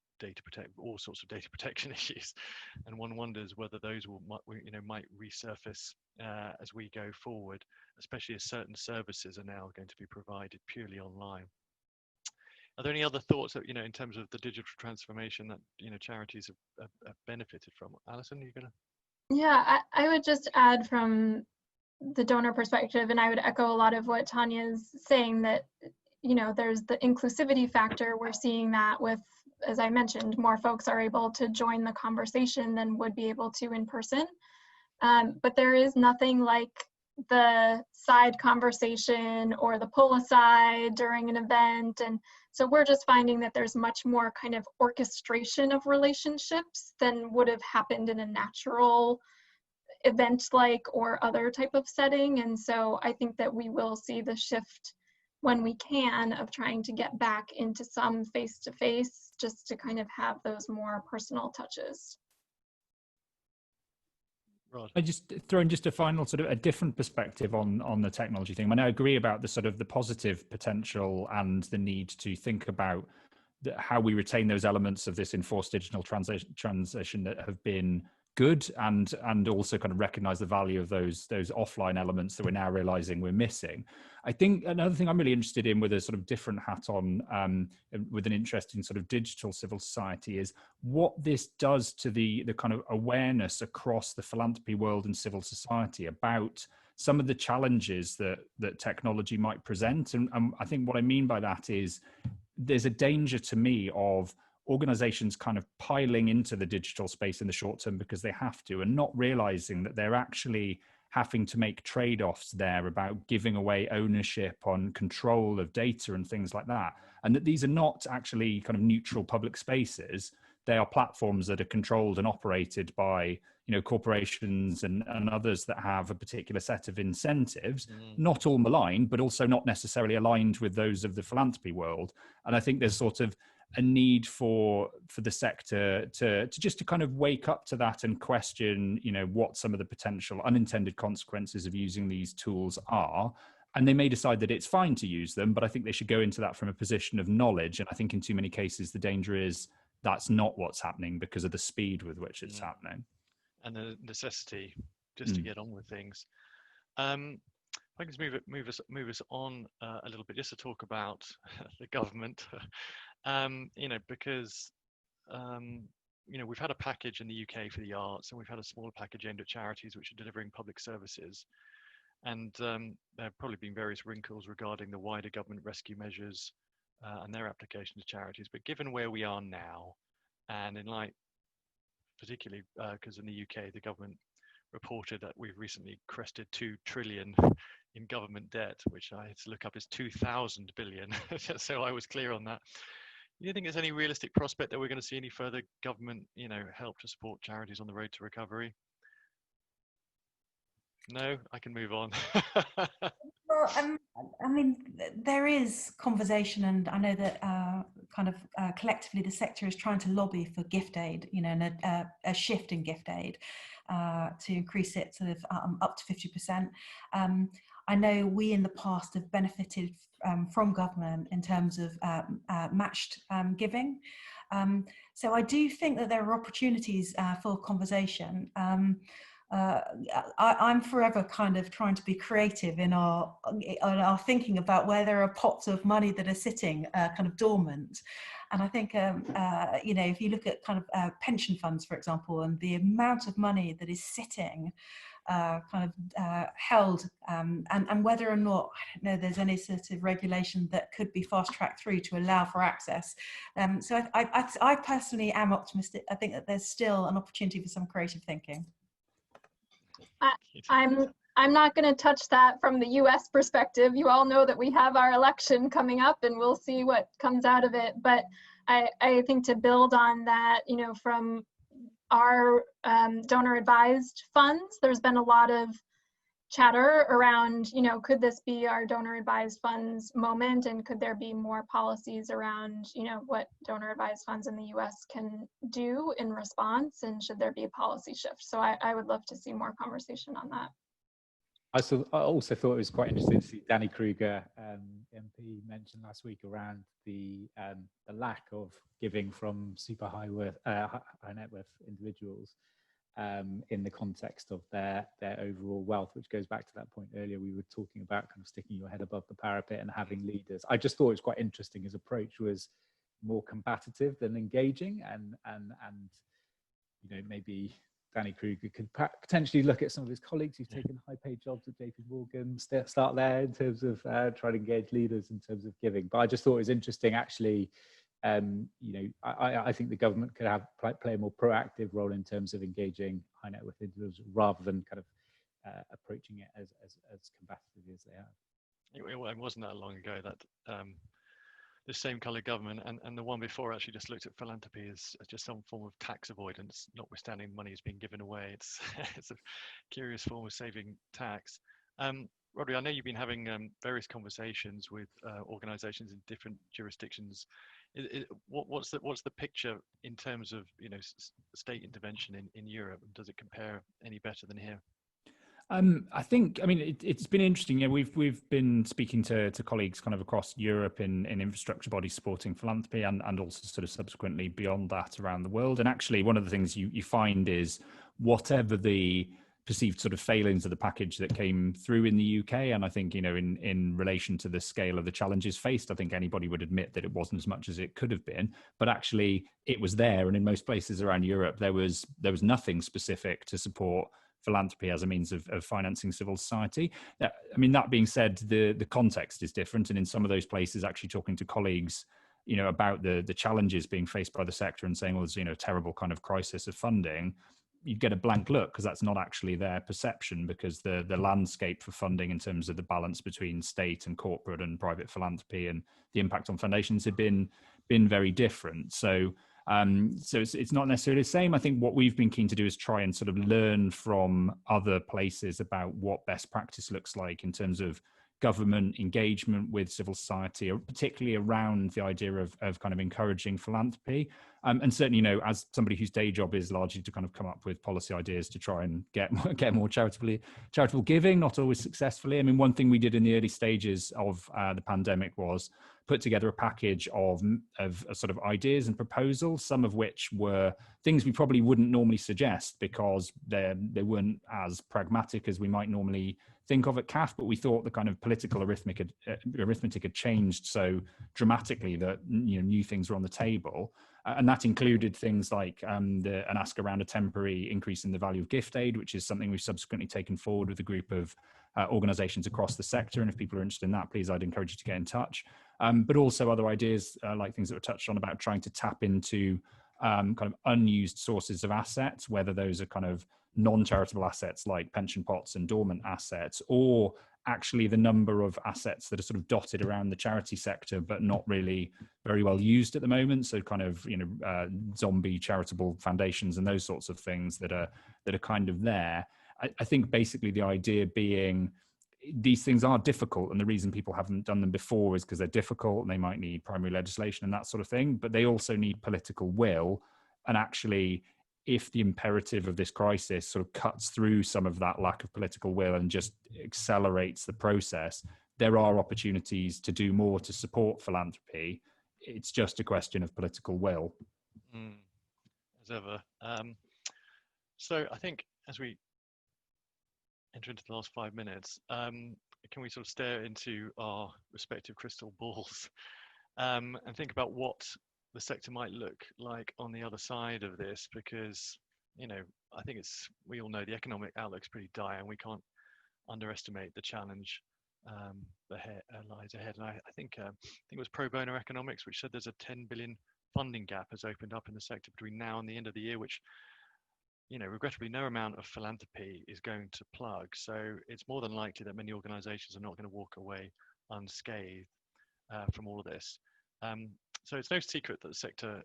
all sorts of data protection issues, and one wonders whether those might resurface as we go forward, especially as certain services are now going to be provided purely online. Are there any other thoughts that, in terms of the digital transformation that charities have benefited from? Alison, are you gonna? Yeah, I would just add from the donor perspective, and I would echo a lot of what Tanya's saying, that there's the inclusivity factor. We're seeing that with as I mentioned, more folks are able to join the conversation than would be able to in person. But there is nothing like the side conversation or the pull aside during an event. And so we're just finding that there's much more kind of orchestration of relationships than would have happened in a natural event like or other type of setting. And so I think that we will see the shift when we can of trying to get back into some face-to-face just to kind of have those more personal touches. Rod. I just throw in just a final sort of a different perspective on the technology thing. I mean, I agree about the sort of the positive potential and the need to think about how we retain those elements of this enforced digital transition that have been good, and also kind of recognize the value of those offline elements that we're now realizing we're missing. I think another thing I'm really interested in, with a sort of different hat on, with an interest in sort of digital civil society, is what this does to the kind of awareness across the philanthropy world and civil society about some of the challenges that technology might present. And I think what I mean by that is there's a danger to me of organizations kind of piling into the digital space in the short term because they have to, and not realizing that they're actually having to make trade-offs there about giving away ownership on control of data and things like that. And that these are not actually kind of neutral public spaces. They are platforms that are controlled and operated by, you know, corporations and others that have a particular set of incentives, not all malign, but also not necessarily aligned with those of the philanthropy world. And I think there's sort of a need for the sector to just to kind of wake up to that and question, you know, what some of the potential unintended consequences of using these tools are. And they may decide that it's fine to use them, but I think they should go into that from a position of knowledge. And I think in too many cases, the danger is that's not what's happening because of the speed with which it's happening. And the necessity just to get on with things. I can just move us on a little bit, just to talk about the government. You know, because you know, we've had a package in the UK for the arts, and we've had a smaller package aimed at charities which are delivering public services. And there have probably been various wrinkles regarding the wider government rescue measures and their application to charities. But given where we are now, and in light, particularly because in the UK, the government reported that we've recently crested 2 trillion in government debt, which I had to look up as 2,000 billion. So I was clear on that. Do you think there's any realistic prospect that we're going to see any further government, you know, help to support charities on the road to recovery? No, I can move on. Well, I mean, there is conversation, and I know that kind of collectively the sector is trying to lobby for gift aid, you know, and a shift in gift aid to increase it sort of up to 50%. I know we in the past have benefited from government in terms of matched giving. So I do think that there are opportunities for conversation. I'm forever kind of trying to be creative in our thinking about where there are pots of money that are sitting kind of dormant. And I think, you know, if you look at kind of pension funds, for example, and the amount of money that is sitting kind of held, and whether or not, I don't know, there's any sort of regulation that could be fast-tracked through to allow for access. So I personally am optimistic. I think that there's still an opportunity for some creative thinking. I'm not going to touch that from the US perspective. You all know that we have our election coming up, and we'll see what comes out of it. But I think to build on that, you know, from our donor advised funds, there's been a lot of chatter around, you know, could this be our donor advised funds moment, and could there be more policies around, you know, what donor advised funds in the US can do in response, and should there be a policy shift? So I would love to see more conversation on that. I also thought it was quite interesting to see Danny Kruger, MP, mentioned last week around the lack of giving from super high net worth individuals in the context of their overall wealth, which goes back to that point earlier we were talking about, kind of sticking your head above the parapet and having leaders. I just thought it was quite interesting. His approach was more combative than engaging, and you know, maybe Danny Kruger could potentially look at some of his colleagues who've taken high-paid jobs at JP Morgan, start there in terms of trying to engage leaders in terms of giving. But I just thought it was interesting, actually, You know, I think the government could play a more proactive role in terms of engaging high net worth individuals rather than kind of approaching it as combatively as they have. It wasn't that long ago that the same colour government and the one before actually just looked at philanthropy as just some form of tax avoidance, notwithstanding money is being given away. It's a curious form of saving tax. Rhodri, I know you've been having various conversations with organisations in different jurisdictions. What's the picture in terms of, you know, state intervention in Europe? Does it compare any better than here? I think, I mean, it's been interesting. Yeah, we've been speaking to colleagues kind of across Europe in infrastructure bodies supporting philanthropy, and also sort of subsequently beyond that around the world. And actually, one of the things you find is whatever the perceived sort of failings of the package that came through in the UK, and I think, you know, in relation to the scale of the challenges faced, I think anybody would admit that it wasn't as much as it could have been, but actually it was there. And in most places around Europe, there was nothing specific to support philanthropy as a means of financing civil society. I mean, that being said, the context is different, and in some of those places, actually talking to colleagues, you know, about the challenges being faced by the sector and saying, well, there's, you know, terrible kind of crisis of funding, you get a blank look because that's not actually their perception, because the landscape for funding in terms of the balance between state and corporate and private philanthropy and the impact on foundations had been very different. So it's not necessarily the same. I think what we've been keen to do is try and sort of learn from other places about what best practice looks like in terms of government engagement with civil society, particularly around the idea of kind of encouraging philanthropy. And certainly, you know, as somebody whose day job is largely to kind of come up with policy ideas to try and get more charitable giving, not always successfully. I mean, one thing we did in the early stages of the pandemic was put together a package of sort of ideas and proposals, some of which were things we probably wouldn't normally suggest because they weren't as pragmatic as we might normally think of at CAF, but we thought the kind of political arithmetic had changed so dramatically that, you know, new things were on the table. And that included things like an ask around a temporary increase in the value of gift aid, which is something we've subsequently taken forward with a group of organisations across the sector. And if people are interested in that, please, I'd encourage you to get in touch. But also other ideas like things that were touched on about trying to tap into kind of unused sources of assets, whether those are kind of non-charitable assets like pension pots and dormant assets, or actually the number of assets that are sort of dotted around the charity sector but not really very well used at the moment. So kind of, you know, zombie charitable foundations and those sorts of things that are kind of there. I think basically the idea being these things are difficult, and the reason people haven't done them before is because they're difficult and they might need primary legislation and that sort of thing, but they also need political will. And actually, if the imperative of this crisis sort of cuts through some of that lack of political will and just accelerates the process, there are opportunities to do more to support philanthropy. It's just a question of political will. As ever. So I think as we enter into the last 5 minutes, can we sort of stare into our respective crystal balls and think about what the sector might look like on the other side of this? Because, you know, I think we all know the economic outlook's pretty dire, and we can't underestimate the challenge that lies ahead. And I think it was Pro Bono Economics which said there's a 10 billion funding gap has opened up in the sector between now and the end of the year, which, you know, regrettably no amount of philanthropy is going to plug. So it's more than likely that many organisations are not going to walk away unscathed from all of this. So it's no secret that the sector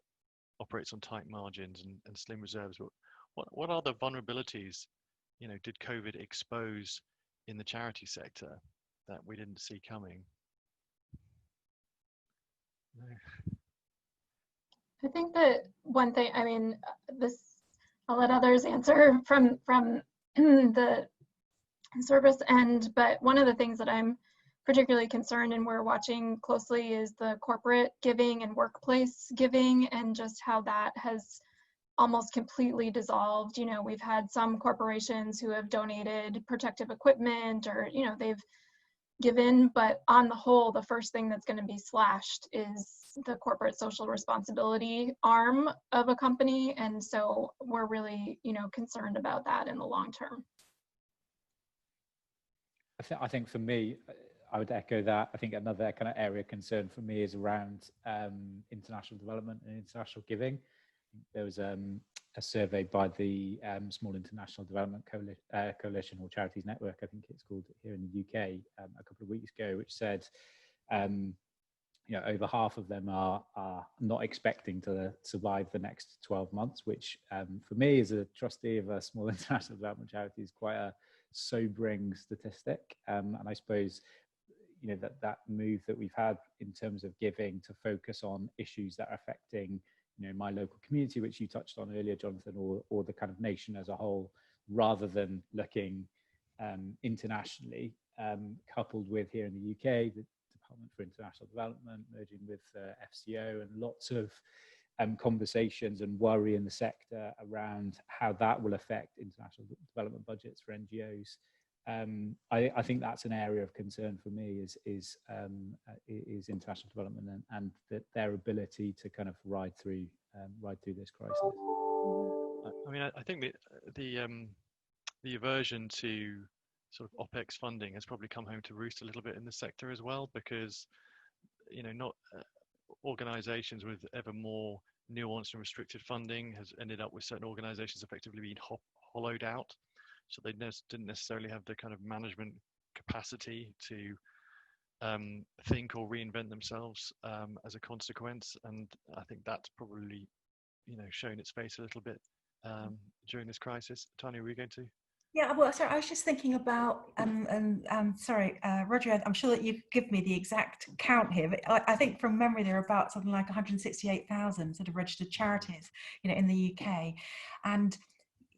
operates on tight margins and slim reserves. But what are the vulnerabilities, you know, did COVID expose in the charity sector that we didn't see coming? No. I think that one thing, I mean, I'll let others answer from the service end, but one of the things that I'm particularly concerned and we're watching closely is the corporate giving and workplace giving, and just how that has almost completely dissolved. You know, we've had some corporations who have donated protective equipment, or, you know, they've given, but on the whole, the first thing that's going to be slashed is the corporate social responsibility arm of a company. And so we're really, you know, concerned about that in the long term. I think for me, I would echo that. I think another kind of area of concern for me is around international development and international giving. There was a survey by the Small International Development Coalition, or Charities Network, I think it's called here in the UK, a couple of weeks ago, which said over half of them are not expecting to survive the next 12 months, which for me as a trustee of a small international development charity is quite a sobering statistic. And I suppose that move that we've had in terms of giving to focus on issues that are affecting my local community, which you touched on earlier, Jonathan, or the kind of nation as a whole, rather than looking internationally, coupled with here in the UK, the Department for International Development merging with FCO, and lots of conversations and worry in the sector around how that will affect international development budgets for NGOs. I think that's an area of concern for me is international development and their ability to kind of ride through this crisis. I mean, I think the aversion to sort of OPEX funding has probably come home to roost a little bit in the sector as well, because not organisations with ever more nuanced and restricted funding has ended up with certain organisations effectively being hollowed out. So they didn't necessarily have the kind of management capacity to think or reinvent themselves as a consequence. And I think that's probably, shown its face a little bit during this crisis. Tanya, were you going to? Yeah, well, sorry, I was just thinking about, sorry, Rhodri, I'm sure that you give me the exact count here, but I think from memory there are about something like 168,000 sort of registered charities, in the UK. And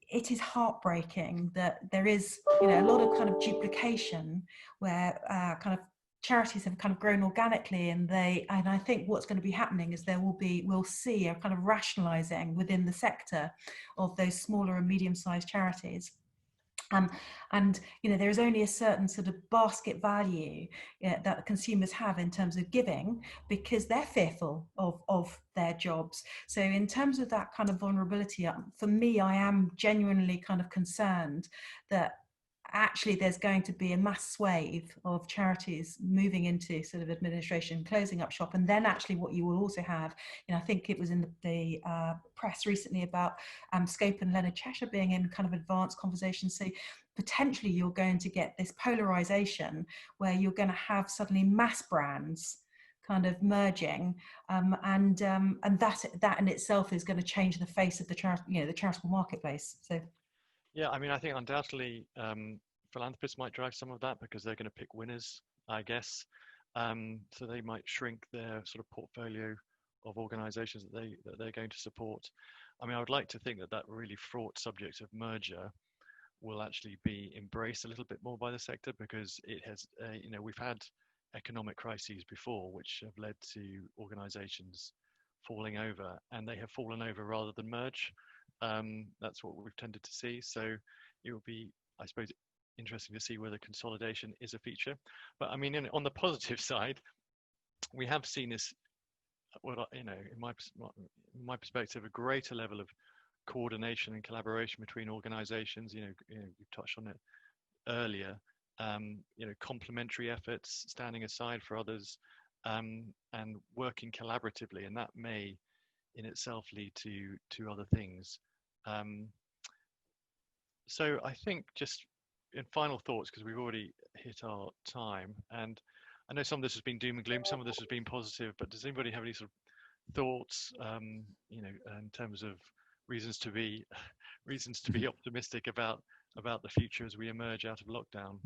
it is heartbreaking that there is, a lot of kind of duplication where kind of charities have kind of grown organically, and I think what's going to be happening is we'll see a kind of rationalising within the sector of those smaller and medium-sized charities. And there is only a certain sort of basket value that consumers have in terms of giving, because they're fearful of their jobs. So in terms of that kind of vulnerability, for me, I am genuinely kind of concerned that actually there's going to be a mass swathe of charities moving into sort of administration, closing up shop. And then actually what you will also have, I think it was in the press recently about Scope and Leonard Cheshire being in kind of advanced conversations. So potentially you're going to get this polarization where you're going to have suddenly mass brands kind of merging, and that in itself is going to change the face of the charitable marketplace. So. Yeah, I mean, I think undoubtedly philanthropists might drive some of that because they're going to pick winners, I guess. So they might shrink their sort of portfolio of organisations that they're going to support. I mean, I would like to think that really fraught subject of merger will actually be embraced a little bit more by the sector, because it has, we've had economic crises before which have led to organisations falling over, and they have fallen over rather than merge. That's what we've tended to see. So it will be, I suppose, interesting to see whether consolidation is a feature. But I mean, on the positive side, we have seen this, in my perspective, a greater level of coordination and collaboration between organizations. You touched on it earlier. Complementary efforts, standing aside for others, and working collaboratively, and that may in itself lead to other things. So I think, just in final thoughts, because we've already hit our time, and I know some of this has been doom and gloom, some of this has been positive, but does anybody have any sort of thoughts, in terms of reasons to be optimistic about the future as we emerge out of lockdown?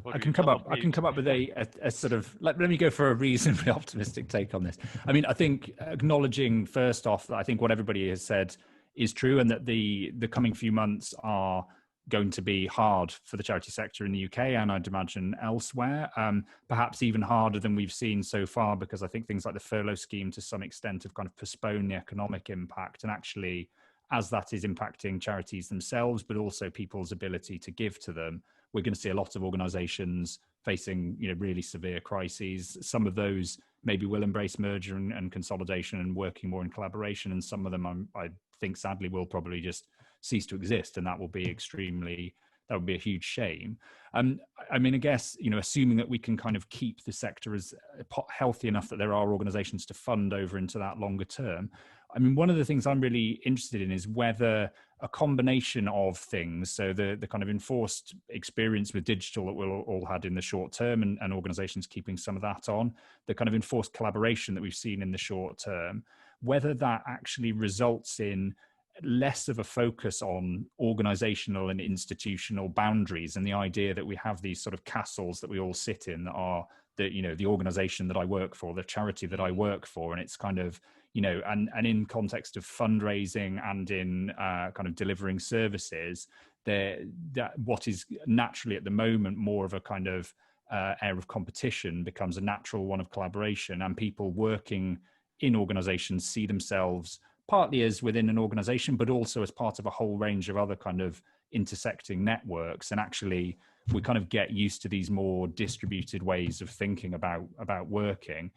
I can come up with a sort of, let me go for a reasonably optimistic take on this. I mean, I think acknowledging first off that I think what everybody has said is true, and that the coming few months are going to be hard for the charity sector in the UK, and I'd imagine elsewhere, perhaps even harder than we've seen so far, because I think things like the furlough scheme to some extent have kind of postponed the economic impact, and actually, as that is impacting charities themselves, but also people's ability to give to them, we're going to see a lot of organisations facing, really severe crises. Some of those maybe will embrace merger and consolidation and working more in collaboration, and some of them, I think, sadly, will probably just cease to exist, and that will be extremely would be a huge shame. I mean, I guess, you know, assuming that we can kind of keep the sector as healthy enough that there are organizations to fund over into that longer term. I mean, one of the things I'm really interested in is whether a combination of things, so the kind of enforced experience with digital that we'll all had in the short term, and organizations keeping some of that on, the kind of enforced collaboration that we've seen in the short term, whether that actually results in less of a focus on organizational and institutional boundaries, and the idea that we have these sort of castles that we all sit in that are the, you know, the organization that I work for, the charity that I work for, and it's kind of, you know, and in context of fundraising and in kind of delivering services, that what is naturally at the moment more of a kind of air of competition becomes a natural one of collaboration, and people working in organizations see themselves partly as within an organization, but also as part of a whole range of other kind of intersecting networks. And actually, we kind of get used to these more distributed ways of thinking about working.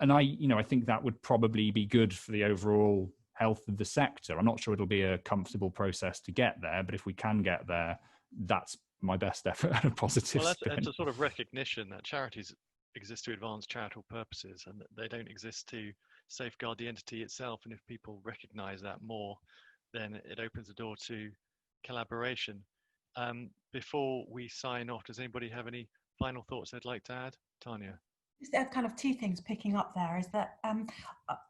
And I think that would probably be good for the overall health of the sector. I'm not sure it'll be a comfortable process to get there, but if we can get there, that's my best effort at a positive Well, spin. that's a sort of recognition that charities exist to advance charitable purposes, and that they don't exist to safeguard the entity itself. And if people recognize that more, then it opens the door to collaboration. Before we sign off, does anybody have any final thoughts they'd like to add? Tanya? Just kind of two things picking up there is that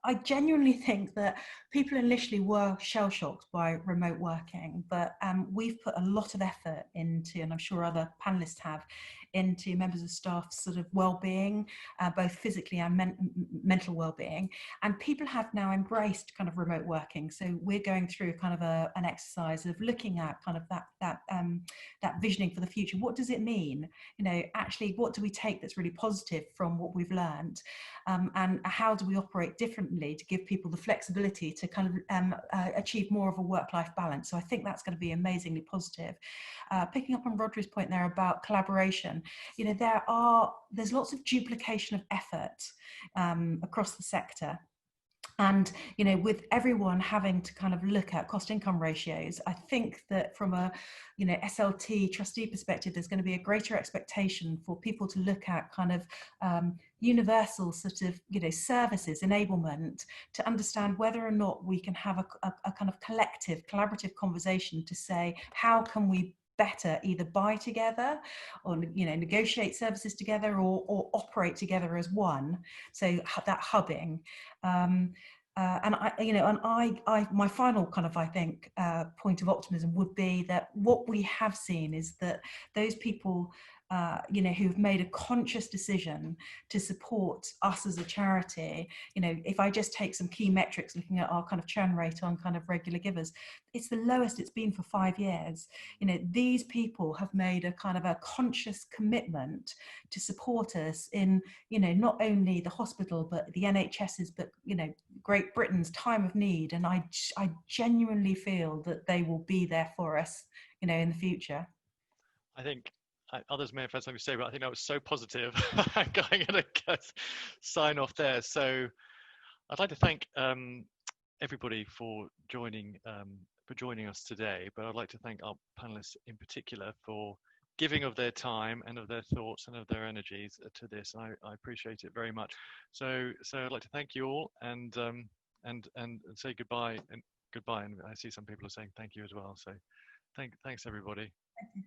I genuinely think that people initially were shell-shocked by remote working, but we've put a lot of effort into, and I'm sure other panelists have, into members of staff sort of well-being, both physically and mental well-being, and people have now embraced kind of remote working. So we're going through kind of an exercise of looking at kind of that visioning for the future. What does it mean? You know, actually, what do we take that's really positive from what we've learned, and how do we operate differently to give people the flexibility to kind of achieve more of a work-life balance? So I think that's going to be amazingly positive. Picking up on Rhodri's point there about collaboration, you know, there's lots of duplication of effort across the sector. And, you know, with everyone having to kind of look at cost income ratios, I think that from a, you know, SLT trustee perspective, there's going to be a greater expectation for people to look at kind of universal sort of, you know, services enablement to understand whether or not we can have a kind of collective, collaborative conversation to say, how can we better either buy together or, you know, negotiate services together or operate together as one. So that hubbing. And my final kind of, I think, point of optimism would be that what we have seen is that those people, you know, who've made a conscious decision to support us as a charity, you know, if I just take some key metrics looking at our kind of churn rate on kind of regular givers, it's the lowest it's been for 5 years. You know, these people have made a kind of a conscious commitment to support us in, you know, not only the hospital, but the NHS's, but, you know, Great Britain's time of need. And I genuinely feel that they will be there for us, you know, in the future. I think others may have had something to say, but I think that was so positive. I'm going to sign off there. So I'd like to thank everybody for joining us today, but I'd like to thank our panelists in particular for giving of their time and of their thoughts and of their energies to this. I appreciate it very much. So I'd like to thank you all and say goodbye. And I see some people are saying thank you as well. So thanks everybody. Thank you.